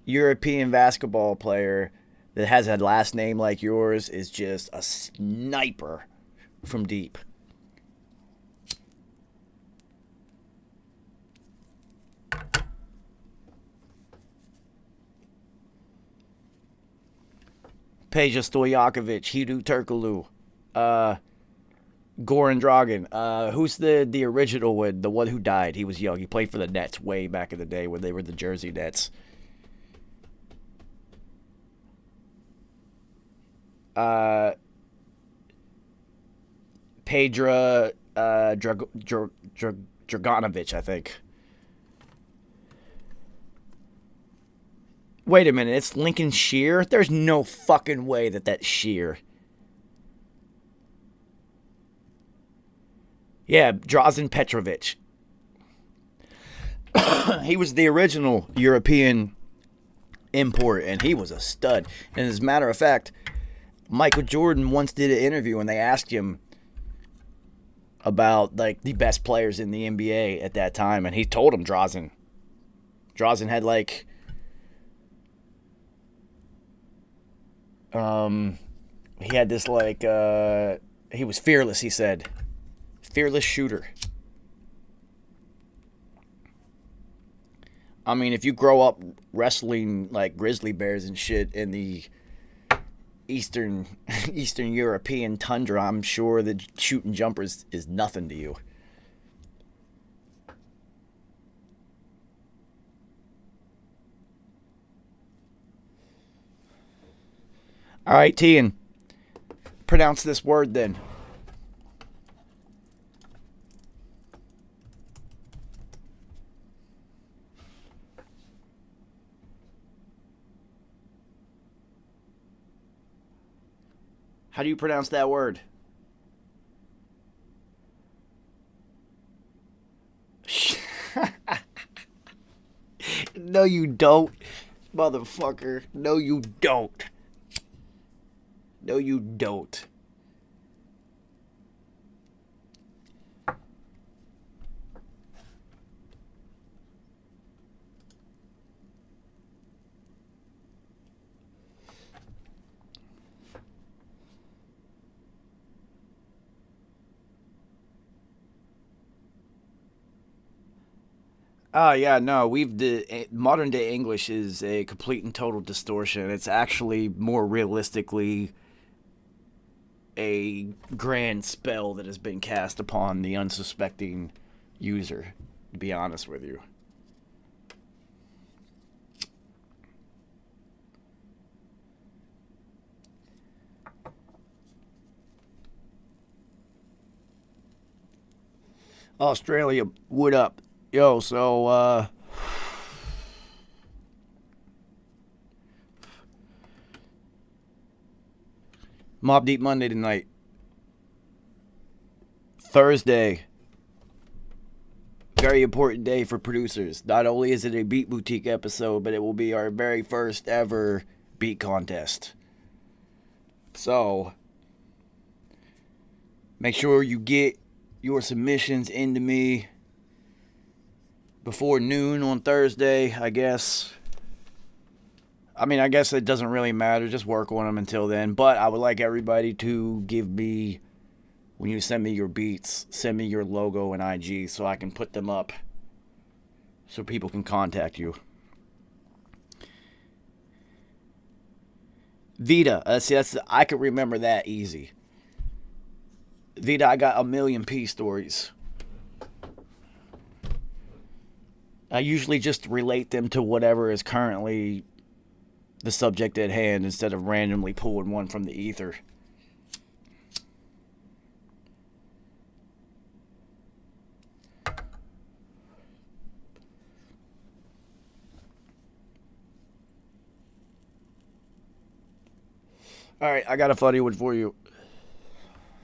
[SPEAKER 2] European basketball player that has a last name like yours is just a sniper from deep. Peja Stojakovic, Hidu Turkoglu, Goran Dragan. Who's the original one? The one who died. He was young. He played for the Nets way back in the day when they were the Jersey Nets. Pedra Draganovic, I think. Wait a minute, it's Lincoln Shear? There's no fucking way that's Shear. Yeah, Drazen Petrovic. He was the original European import, and he was a stud. And as a matter of fact, Michael Jordan once did an interview, and they asked him about like the best players in the NBA at that time, and he told him Drazen. Drazen had like he had this like he was fearless, he said. Fearless shooter. I mean, if you grow up wrestling like grizzly bears and shit in the Eastern European tundra, I'm sure that shooting jumpers is nothing to you. All right, Tian, pronounce this word then. How do you pronounce that word? No, you don't, motherfucker. No, you don't. No, you don't. Oh yeah, no. The modern day English is a complete and total distortion. It's actually more realistically a grand spell that has been cast upon the unsuspecting user, to be honest with you. Australia, what up? Yo, so, Mobb Deep Monday tonight. Thursday. Very important day for producers. Not only is it a Beat Boutique episode, but it will be our very first ever beat contest. So, make sure you get your submissions into me before noon on Thursday, I guess. I mean, I guess it doesn't really matter. Just work on them until then. But I would like everybody to give me, when you send me your beats, send me your logo and IG so I can put them up so people can contact you. Vita, I could remember that easy. Vita, I got a million P stories. I usually just relate them to whatever is currently the subject at hand instead of randomly pulling one from the ether. All right, I got a funny one for you.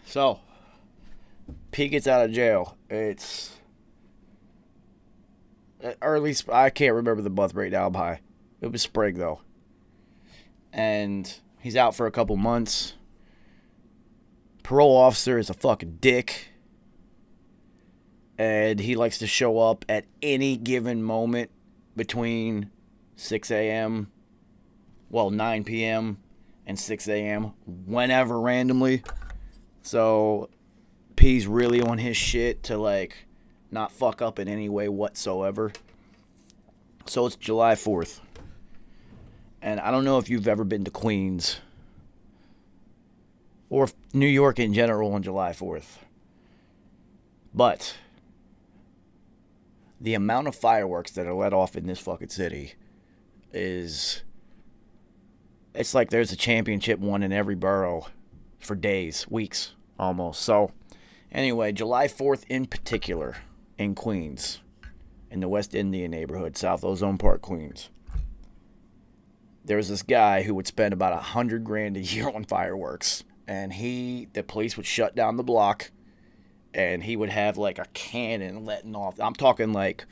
[SPEAKER 2] So, P gets out of jail. It's early. I can't remember the month right now. I'm high. It was spring though, and he's out for a couple months. Parole officer is a fucking dick, and he likes to show up at any given moment between 6 a.m. 9 p.m. and 6 a.m. whenever randomly. So P's really on his shit to like not fuck up in any way whatsoever. So it's July 4th. And I don't know if you've ever been to Queens or New York in general on July 4th. But the amount of fireworks that are let off in this fucking city is... It's like there's a championship won in every borough for days, weeks, almost. So, anyway, July 4th in particular in Queens, in the West Indian neighborhood, South Ozone Park, Queens. There was this guy who would spend about $100,000 a year on fireworks. And the police would shut down the block, and he would have like a cannon letting off. I'm talking like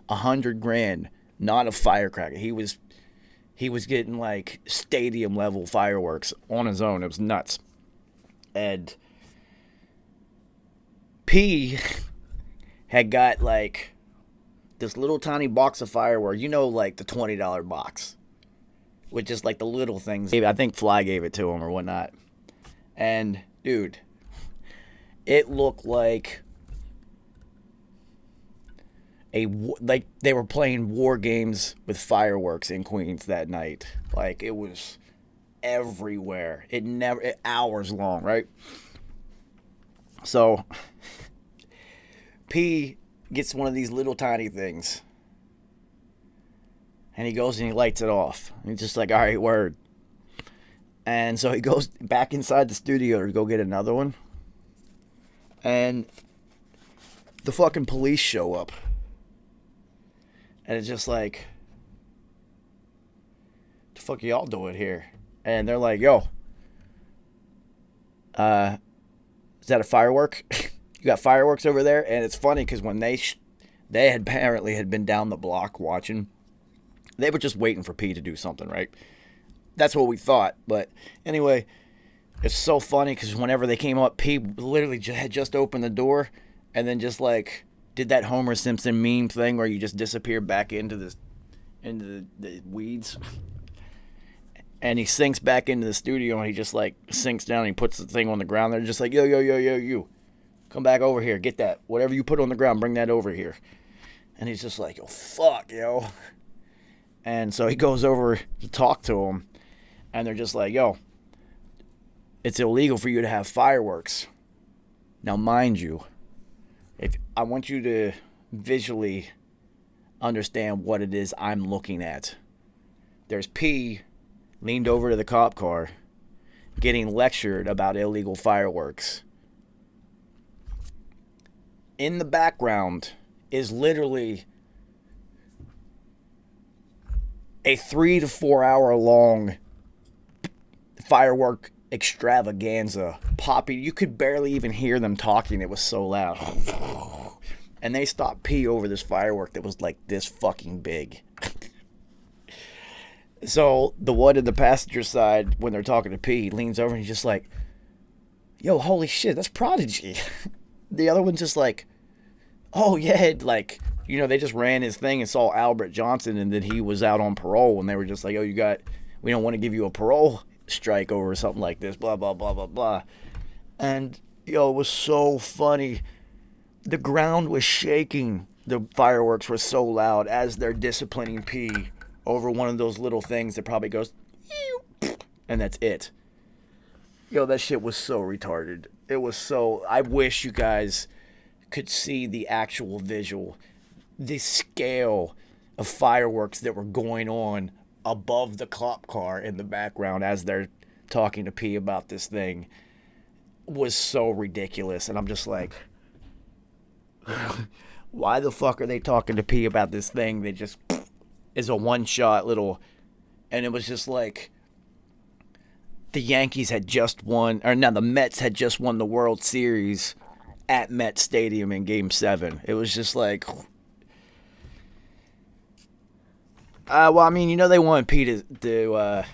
[SPEAKER 2] $100,000, not a firecracker. He was getting like stadium level fireworks on his own. It was nuts. And P had got like this little tiny box of fireworks. You know, like the $20 box, with just like the little things. I think Fly gave it to him or whatnot. And dude, it looked like like they were playing war games with fireworks in Queens that night. Like it was everywhere. Hours long, right? So P gets one of these little tiny things, and he goes and he lights it off. And he's just like, all right, word. And so he goes back inside the studio to go get another one. And the fucking police show up. And it's just like, what the fuck are y'all doing here? And they're like, yo, is that a firework? You got fireworks over there? And it's funny because when they had apparently had been down the block watching, they were just waiting for P to do something, right? That's what we thought. But anyway, it's so funny because whenever they came up, P literally had just opened the door and then just like did that Homer Simpson meme thing where you just disappear back into the weeds. And he sinks back into the studio and he just like sinks down and he puts the thing on the ground. They're just like, yo, you. Come back over here. Get that. Whatever you put on the ground, bring that over here. And he's just like, yo, fuck, yo. And so he goes over to talk to him. And they're just like, yo, it's illegal for you to have fireworks. Now, mind you, I want you to visually understand what it is I'm looking at. There's P leaned over to the cop car getting lectured about illegal fireworks. In the background is literally a 3 to 4 hour long firework extravaganza popping. You could barely even hear them talking. It was so loud. And they stopped P over this firework that was like this fucking big. So the one in the passenger side, when they're talking to P, leans over and he's just like, yo, holy shit, that's Prodigy. The other one's just like, oh yeah, like, you know, they just ran his thing and saw Albert Johnson and then he was out on parole and they were just like, oh, we don't want to give you a parole strike over something like this, blah, blah, blah, blah, blah. And, yo, it was so funny. The ground was shaking. The fireworks were so loud as they're disciplining P over one of those little things that probably goes, and that's it. Yo, that shit was so retarded. It was so... I wish you guys could see the actual visual. The scale of fireworks that were going on above the cop car in the background as they're talking to P about this thing was so ridiculous. And I'm just like, why the fuck are they talking to P about this thing that just is a one-shot little... And it was just like... the Yankees had just won, or no, the Mets had just won the World Series at Met Stadium in Game 7. It was just like, well, I mean, they wanted Pete to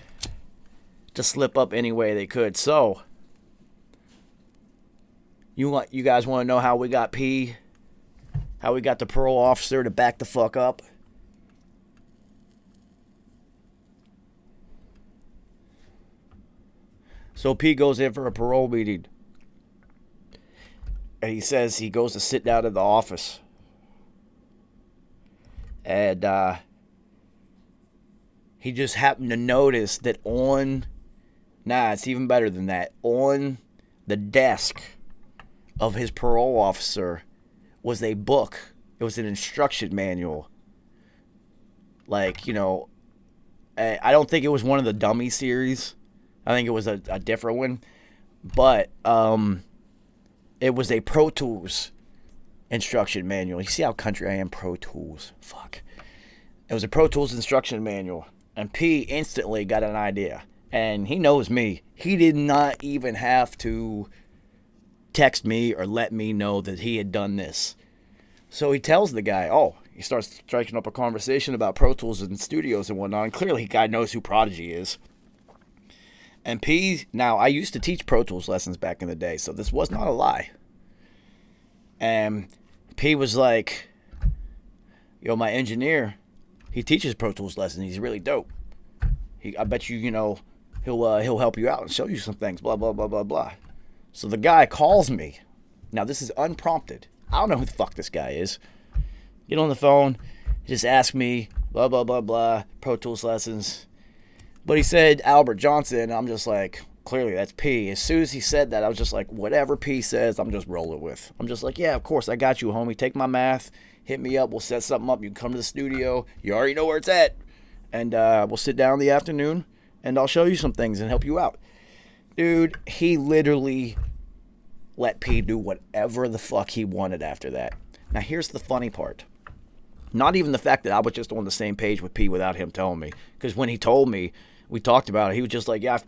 [SPEAKER 2] slip up any way they could. So, you guys want to know how we got P? How we got the parole officer to back the fuck up? So P goes in for a parole meeting. And he says he goes to sit down in the office. And he just happened to notice that it's even better than that. On the desk of his parole officer was a book. It was an instruction manual. Like, I don't think it was one of the dummy series. I think it was a different one. But it was a Pro Tools instruction manual. You see how country I am? Pro Tools. Fuck. It was a Pro Tools instruction manual. And P instantly got an idea. And he knows me. He did not even have to text me or let me know that he had done this. So he tells the guy, he starts striking up a conversation about Pro Tools and studios and whatnot. And clearly the guy knows who Prodigy is. And now I used to teach Pro Tools lessons back in the day, so this was not a lie. And P was like, my engineer, he teaches Pro Tools lessons. He's really dope. I bet you, he'll help you out and show you some things, blah, blah, blah, blah, blah. So the guy calls me. Now, this is unprompted. I don't know who the fuck this guy is. Get on the phone, just ask me, blah, blah, blah, blah, Pro Tools lessons. But he said Albert Johnson, and I'm just like, clearly that's P. As soon as he said that, I was just like, whatever P says, I'm just rolling with. I'm just like, yeah, of course, I got you, homie. Take my math, hit me up, we'll set something up. You can come to the studio. You already know where it's at. And we'll sit down in the afternoon, and I'll show you some things and help you out. Dude, he literally let P do whatever the fuck he wanted after that. Now, here's the funny part. Not even the fact that I was just on the same page with P without him telling me. Because when he told me, we talked about it. He was just like, yeah,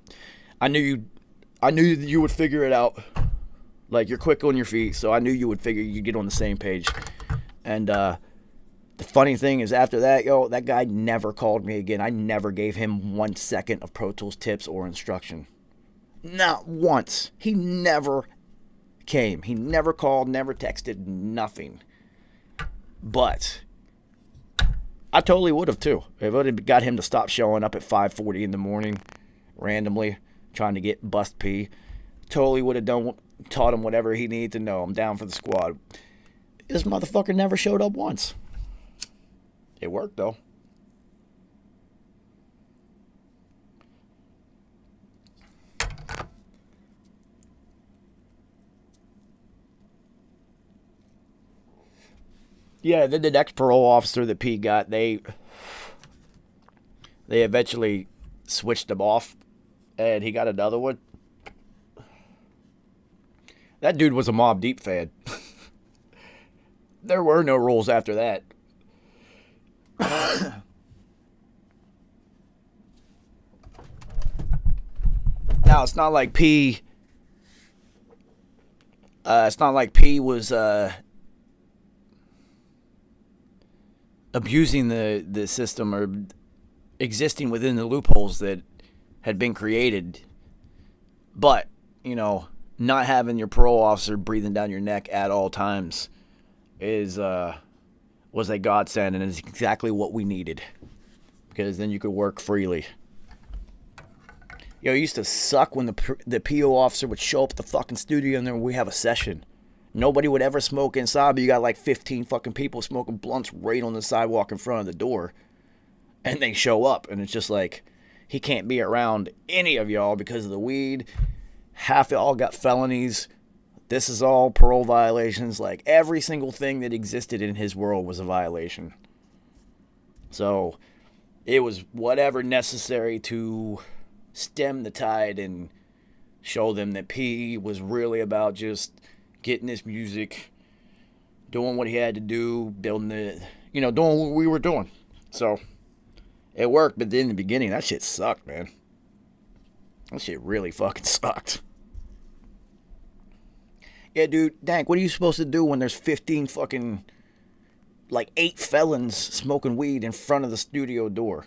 [SPEAKER 2] I knew you would figure it out. Like, you're quick on your feet, so I knew you'd get on the same page. And the funny thing is, after that, that guy never called me again. I never gave him 1 second of Pro Tools tips or instruction. Not once. He never came. He never called, never texted, nothing. But I totally would have too. If I would have got him to stop showing up at 5:40 in the morning, randomly trying to get bust P, totally would have taught him whatever he needed to know. I'm down for the squad. This motherfucker never showed up once. It worked though. Yeah, then the next parole officer that P got, they eventually switched him off, and he got another one. That dude was a Mobb Deep fan. There were no rules after that. Now, it's not like P was abusing the system or existing within the loopholes that had been created. But, not having your parole officer breathing down your neck at all times was a godsend, and is exactly what we needed. Because then you could work freely. It used to suck when the PO officer would show up at the fucking studio and then we have a session. Nobody would ever smoke inside, but you got like 15 fucking people smoking blunts right on the sidewalk in front of the door. And they show up, and it's just like, he can't be around any of y'all because of the weed. Half y'all got felonies. This is all parole violations. Like, every single thing that existed in his world was a violation. So, it was whatever necessary to stem the tide and show them that P was really about just getting this music, doing what he had to do, building it, doing what we were doing. So, it worked, but then in the beginning, that shit sucked, man. That shit really fucking sucked. Yeah, dude, Dank, what are you supposed to do when there's 15 fucking, like 8 felons smoking weed in front of the studio door?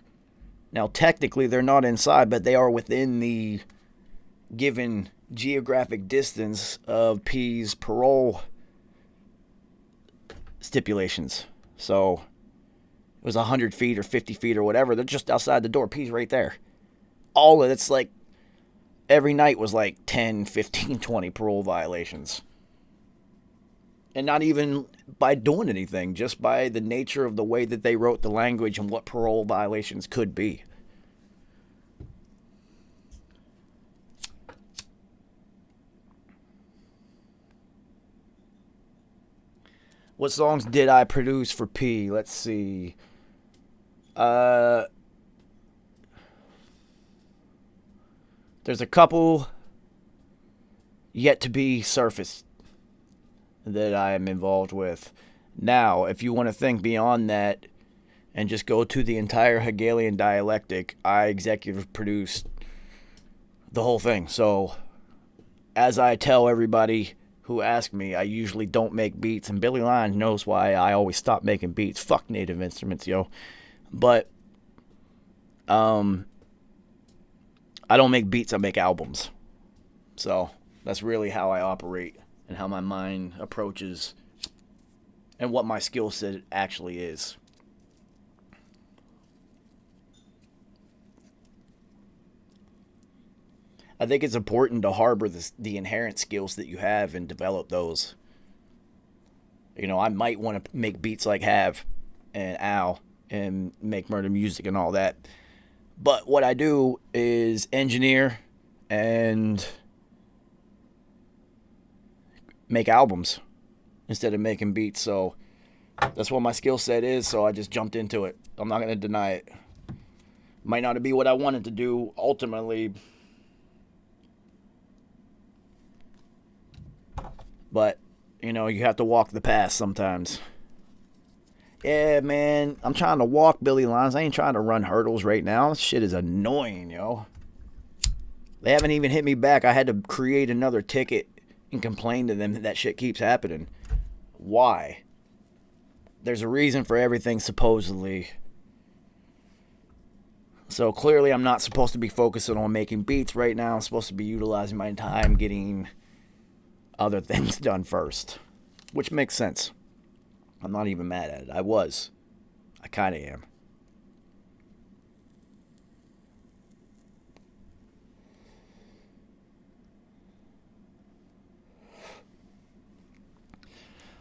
[SPEAKER 2] Now, technically, they're not inside, but they are within the given geographic distance of P's parole stipulations. So, it was 100 feet or 50 feet or whatever. They're just outside the door. P's right there. All of it's like, every night was like 10, 15, 20 parole violations. And not even by doing anything, just by the nature of the way that they wrote the language and what parole violations could be. What songs did I produce for P? Let's see. There's a couple yet to be surfaced that I am involved with. Now, if you want to think beyond that and just go to the entire Hegelian dialectic, I executive produced the whole thing. So, as I tell everybody who ask me, I usually don't make beats, and Billy Lyons knows why I always stop making beats. Fuck native instruments, yo. But, I don't make beats, I make albums. So, that's really how I operate and how my mind approaches and what my skill set actually is. I think it's important to harbor the inherent skills that you have and develop those. You know, I might want to make beats like Have and Al and make murder music and all that. But what I do is engineer and make albums instead of making beats. So that's what my skill set is, so I just jumped into it. I'm not going to deny it. Might not be what I wanted to do ultimately, but, you know, you have to walk the path sometimes. Yeah, man, I'm trying to walk Billy Lyons. I ain't trying to run hurdles right now. This shit is annoying, yo. They haven't even hit me back. I had to create another ticket and complain to them that shit keeps happening. Why? There's a reason for everything, supposedly. So clearly I'm not supposed to be focusing on making beats right now. I'm supposed to be utilizing my time getting other things done first. Which makes sense. I'm not even mad at it. I kind of am.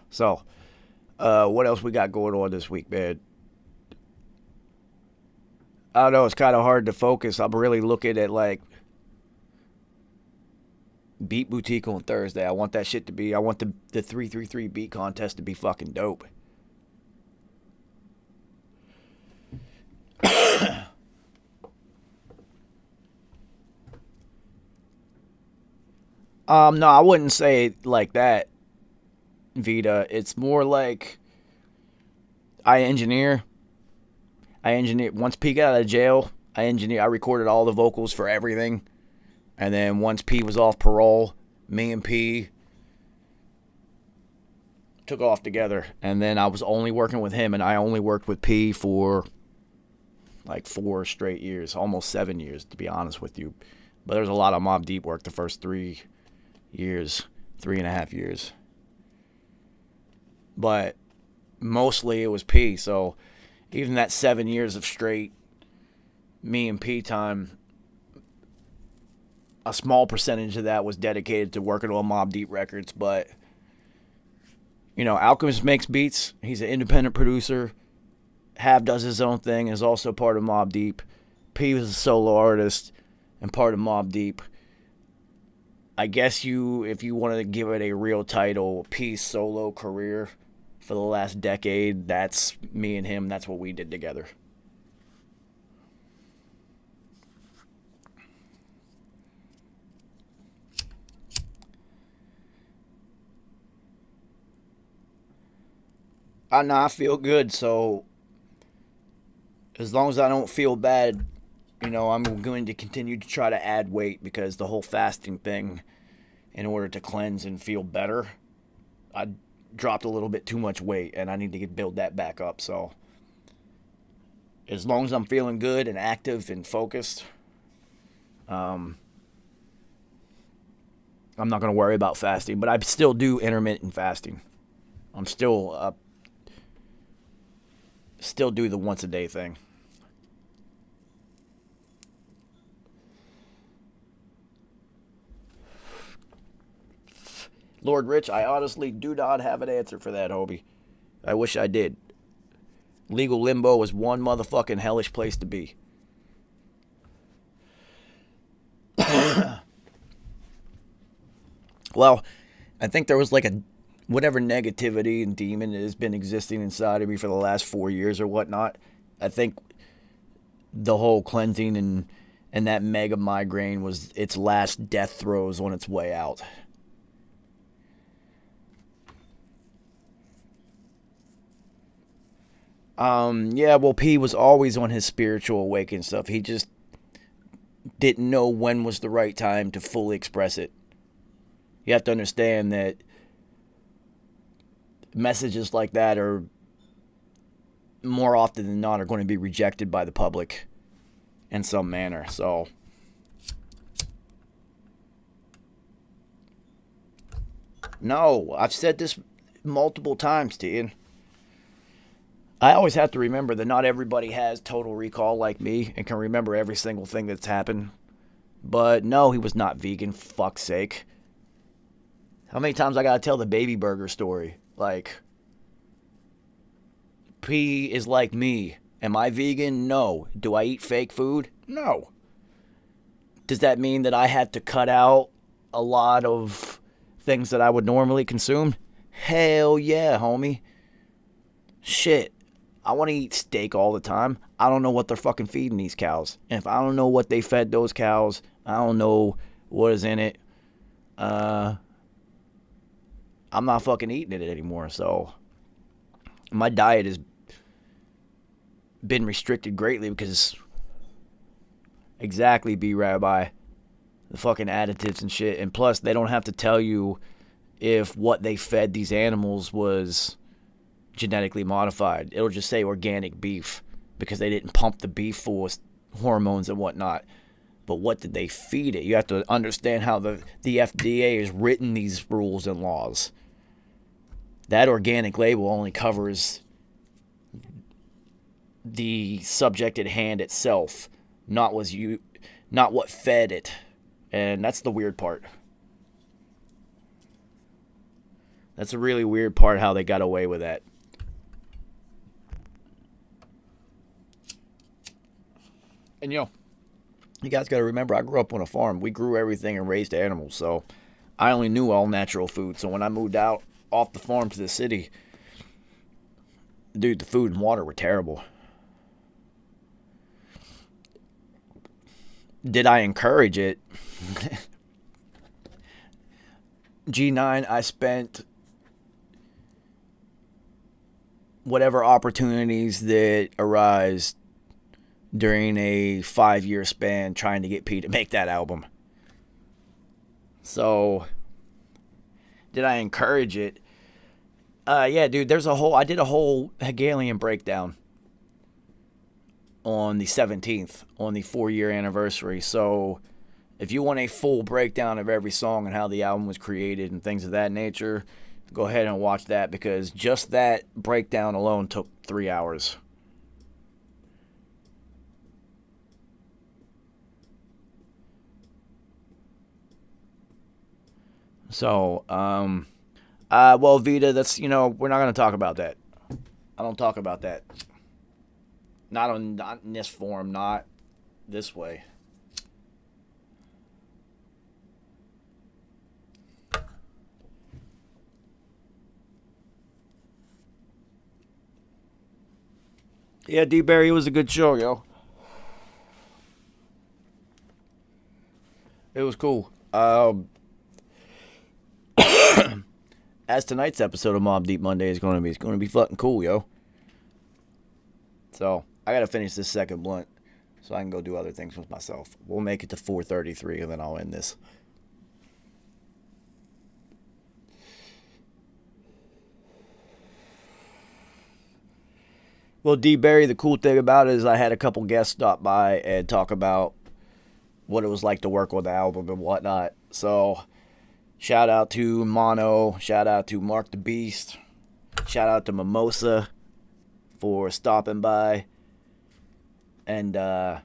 [SPEAKER 2] So, what else we got going on this week, man? I don't know, it's kind of hard to focus. I'm really looking at, like, Beat Boutique on Thursday. I want that shit to be, I want the 333 beat contest to be fucking dope. No, I wouldn't say it like that, Vita. It's more like I engineer. Once P got out of jail, I recorded all the vocals for everything. And then once P was off parole, me and P took off together. And then I was only working with him, and I only worked with P for like 4 straight years, almost 7 years, to be honest with you. But there was a lot of Mobb Deep work the first 3 years, 3.5 years. But mostly it was P. So even that 7 years of straight me and P time, a small percentage of that was dedicated to working on Mobb Deep records. But, you know, Alchemist makes beats. He's an independent producer. Have does his own thing, is also part of Mobb Deep. P was a solo artist and part of Mobb Deep. I guess if you wanted to give it a real title, P's solo career for the last decade, that's me and him. That's what we did together. I feel good, so as long as I don't feel bad I'm going to continue to try to add weight because the whole fasting thing, in order to cleanse and feel better, I dropped a little bit too much weight and I need to build that back up. So as long as I'm feeling good and active and focused, I'm not going to worry about fasting. But I still do intermittent fasting. I'm still do the once a day thing. Lord Rich, I honestly do not have an answer for that, Hobie. I wish I did. Legal limbo is one motherfucking hellish place to be. Well, I think there was like whatever negativity and demon that has been existing inside of me for the last 4 years or whatnot. I think the whole cleansing and that mega migraine was its last death throes on its way out. Yeah, well, P was always on his spiritual awakening stuff. He just didn't know when was the right time to fully express it. You have to understand that messages like that are more often than not are going to be rejected by the public in some manner. So no, I've said this multiple times, Tian. I always have to remember that not everybody has total recall like me and can remember every single thing that's happened. But no, he was not vegan, fuck's sake. How many times I gotta tell the baby burger story? Like, P is like me. Am I vegan? No. Do I eat fake food? No. Does that mean that I had to cut out a lot of things that I would normally consume? Hell yeah, homie. Shit. I want to eat steak all the time. I don't know what they're fucking feeding these cows. And if I don't know what they fed those cows, I don't know what is in it. I'm not fucking eating it anymore. So my diet has been restricted greatly because exactly, B-Rabbi, the fucking additives and shit. And plus, they don't have to tell you if what they fed these animals was genetically modified. It'll just say organic beef because they didn't pump the beef full of hormones and whatnot. But what did they feed it? You have to understand how the FDA has written these rules and laws. That organic label only covers the subject at hand itself, not what fed it. And that's the weird part. That's a really weird part how they got away with that. And you guys got to remember, I grew up on a farm. We grew everything and raised animals, so I only knew all natural food. So when I moved out off the farm to the city, dude, the food and water were terrible. Did I encourage it? G9, I spent whatever opportunities that arise during a 5-year span trying to get P to make that album. So, did I encourage it? Yeah, dude, I did a whole Hegelian breakdown on the 17th, on the 4-year anniversary. So, if you want a full breakdown of every song and how the album was created and things of that nature, go ahead and watch that because just that breakdown alone took 3 hours. So, well, Vita, that's, we're not going to talk about that. I don't talk about that. Not in this form, not this way. Yeah, D-Barry, it was a good show, yo. It was cool. As tonight's episode of Mob Deep Monday is going to be, it's going to be fucking cool, yo. So, I got to finish this second blunt. so I can go do other things with myself. We'll make it to 4:33, and then I'll end this. Well, D. Barry, the cool thing about it is I had a couple guests stop by and talk about what it was like to work on the album and whatnot. So, shout out to Mono, shout out to Mark the Beast, shout out to Mimosa for stopping by and, talking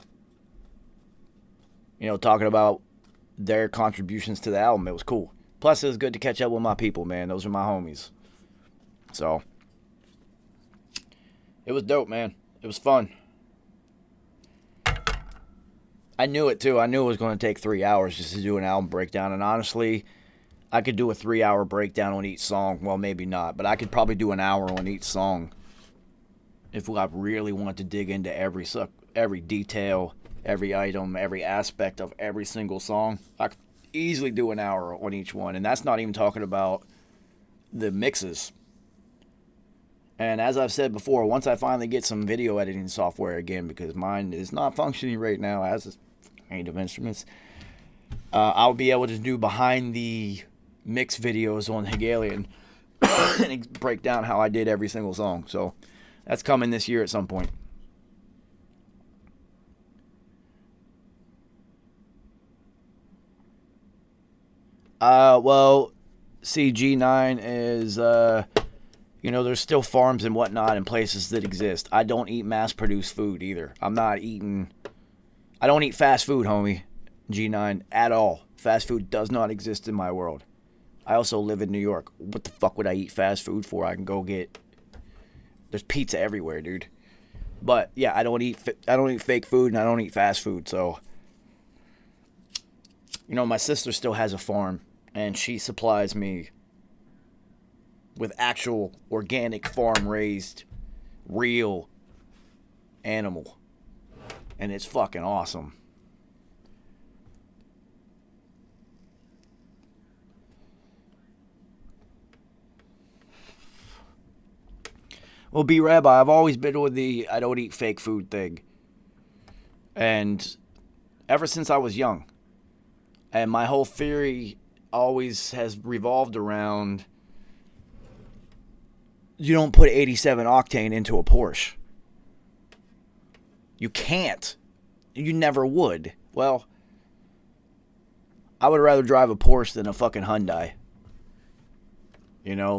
[SPEAKER 2] about their contributions to the album. It was cool. Plus, it was good to catch up with my people, man. Those are my homies. So, it was dope, man. It was fun. I knew it, too. I knew it was going to take 3 hours just to do an album breakdown. And honestly, I could do a 3-hour breakdown on each song. Well, maybe not. But I could probably do an hour on each song if I really wanted to dig into every detail, every item, every aspect of every single song. I could easily do an hour on each one. And that's not even talking about the mixes. And as I've said before, once I finally get some video editing software again, because mine is not functioning right now as a kind of instruments, I'll be able to do behind the mix videos on Hegelian and break down how I did every single song. So that's coming this year at some point. Well, CG9 is, there's still farms and whatnot and places that exist. I don't eat mass-produced food either. I don't eat fast food, homie, G9, at all. Fast food does not exist in my world. I also live in New York. What the fuck would I eat fast food for? I can go get... There's pizza everywhere, dude. But, yeah, I don't eat fake food and I don't eat fast food, so... my sister still has a farm, and she supplies me with actual organic farm-raised real animal. And it's fucking awesome. Well, B. Rabbi, I've always been with the I don't eat fake food thing. And ever since I was young. And my whole theory always has revolved around... You don't put 87 octane into a Porsche. You can't. You never would. Well, I would rather drive a Porsche than a fucking Hyundai.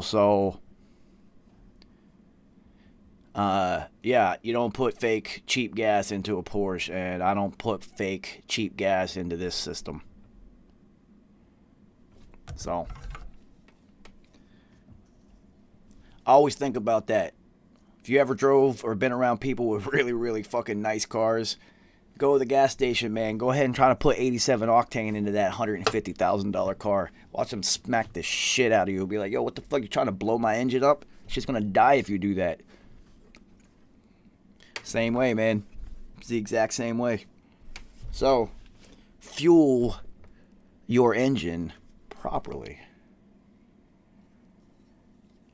[SPEAKER 2] So... yeah, you don't put fake cheap gas into a Porsche, and I don't put fake cheap gas into this system. So... I always think about that. If you ever drove or been around people with really, really fucking nice cars, go to the gas station, man. Go ahead and try to put 87 octane into that $150,000 car. Watch them smack the shit out of you. Be like, yo, what the fuck? You trying to blow my engine up? Shit's gonna die if you do that. Same way, man. It's the exact same way. So, fuel your engine properly.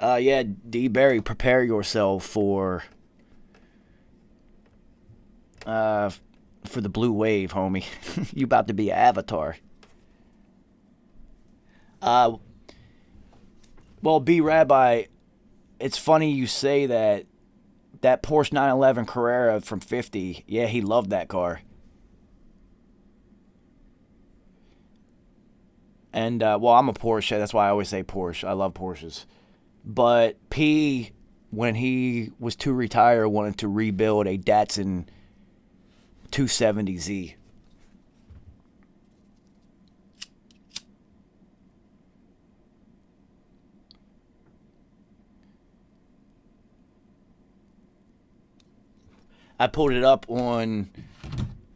[SPEAKER 2] Yeah, D. Barry, prepare yourself for the blue wave, homie. You about to be an avatar. Well, B. Rabbi, it's funny you say that Porsche 911 Carrera from 50, yeah, he loved that car. And, well, I'm a Porsche, that's why I always say Porsche. I love Porsches. But P, when he was to retire, wanted to rebuild a Datsun 270Z. I pulled it up on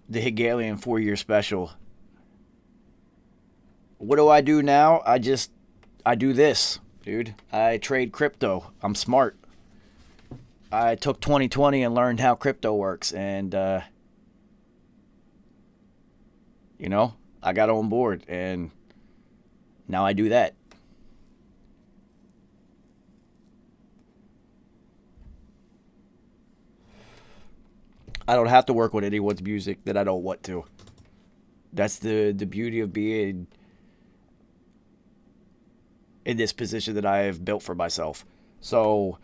[SPEAKER 2] the Hegelian 4-year special. What do I do now? I do this. Dude, I trade crypto. I'm smart. I took 2020 and learned how crypto works, and, I got on board, and now I do that. I don't have to work with anyone's music that I don't want to. That's the beauty of being in this position that I have built for myself. So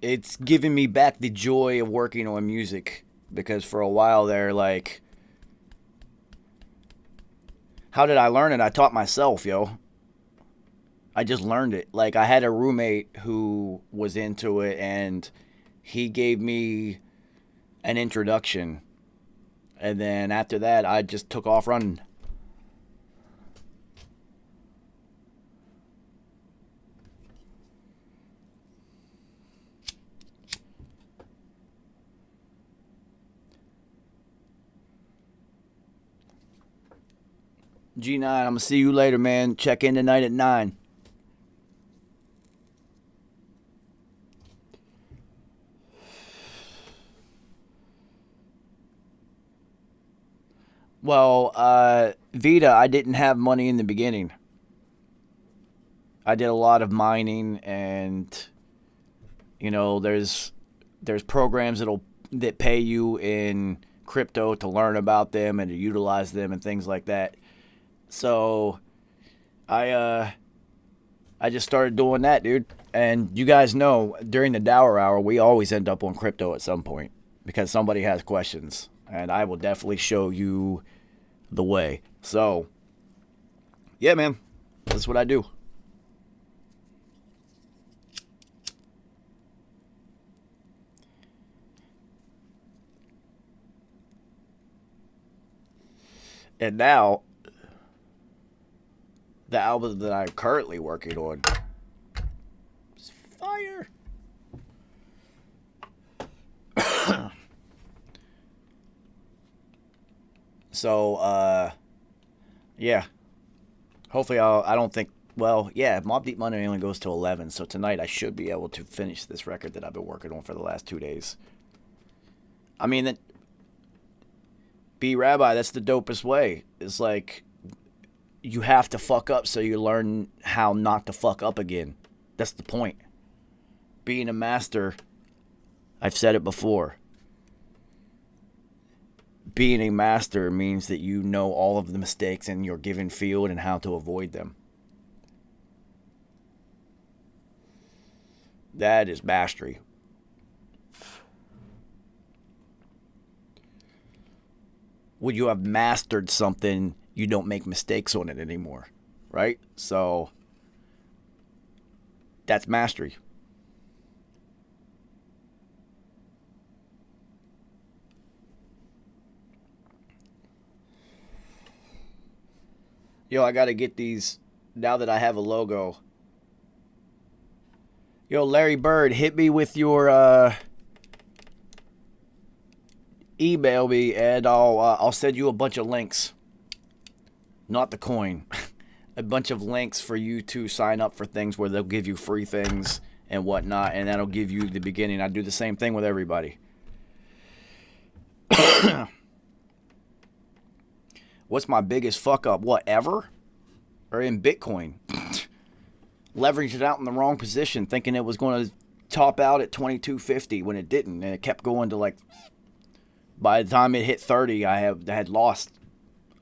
[SPEAKER 2] it's given me back the joy of working on music, because for a while there, like, how did I learn it? I taught myself, yo. I just learned it. Like, I had a roommate who was into it, and he gave me an introduction. And then after that, I just took off running. G9, I'm going to see you later, man. Check in tonight at 9. Well, Vita, I didn't have money in the beginning. I did a lot of mining, and there's programs that pay you in crypto to learn about them and to utilize them and things like that. So I just started doing that, dude. And you guys know, during the Dour Hour, we always end up on crypto at some point because somebody has questions, and I will definitely show you the way. So, yeah, man, that's what I do. And now, the album that I'm currently working on is fire. So, yeah. Hopefully I don't think, well, yeah, Mobb Deep Monday only goes to 11, so tonight I should be able to finish this record that I've been working on for the last 2 days. I mean, be Rabbi, that's the dopest way. It's like, you have to fuck up so you learn how not to fuck up again. That's the point. Being a master, I've said it before. Being a master means that you know all of the mistakes in your given field and how to avoid them. That is mastery. When you have mastered something, you don't make mistakes on it anymore, right? So that's mastery. Yo, I gotta get these now that I have a logo. Yo, Larry Bird, hit me with your email me, and I'll send you a bunch of links. Not the coin. A bunch of links for you to sign up for things where they'll give you free things and whatnot, and that'll give you the beginning. I do the same thing with everybody. What's my biggest fuck up? Whatever? Or in Bitcoin? Leveraged it out in the wrong position, thinking it was going to top out at 2250 when it didn't, and it kept going to, like, by the time it hit 30, I had lost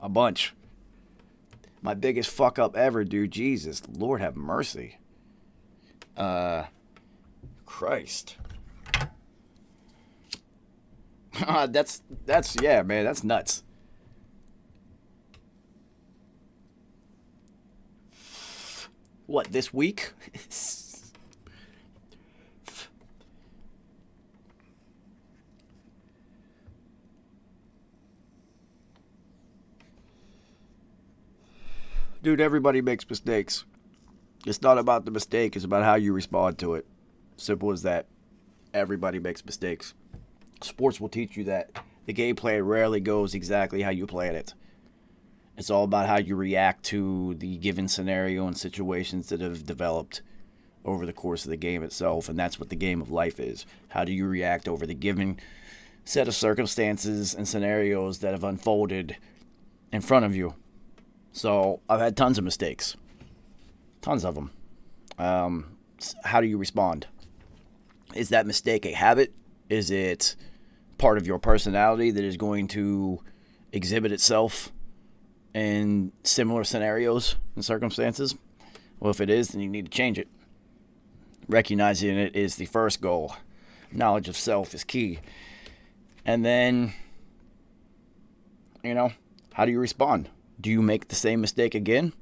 [SPEAKER 2] a bunch. My biggest fuck up ever, dude. Jesus, Lord have mercy. Christ. that's yeah, man, that's nuts. What, this week? Dude, everybody makes mistakes. It's not about the mistake, it's about how you respond to it. Simple as that. Everybody makes mistakes. Sports will teach you that. The gameplay rarely goes exactly how you plan it. It's all about how you react to the given scenario and situations that have developed over the course of the game itself. And that's what the game of life is. How do you react over the given set of circumstances and scenarios that have unfolded in front of you? So I've had tons of mistakes. Tons of them. How do you respond? Is that mistake a habit? Is it part of your personality that is going to exhibit itself in similar scenarios and circumstances? Well, if it is, then you need to change it. Recognizing it is the first goal. Knowledge of self is key. And then, how do you respond? Do you make the same mistake again?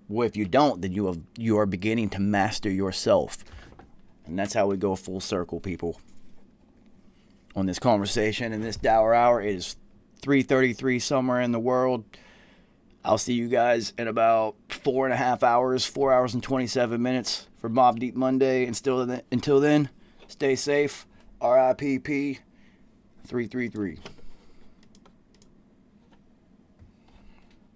[SPEAKER 2] Well, if you don't, then you are beginning to master yourself. And that's how we go full circle, people. On this conversation in this Dour Hour, it is 3:33 somewhere in the world. I'll see you guys in about 4.5 hours, 4 hours and 27 minutes for Mobb Deep Monday. And until then, stay safe. RIPP 333.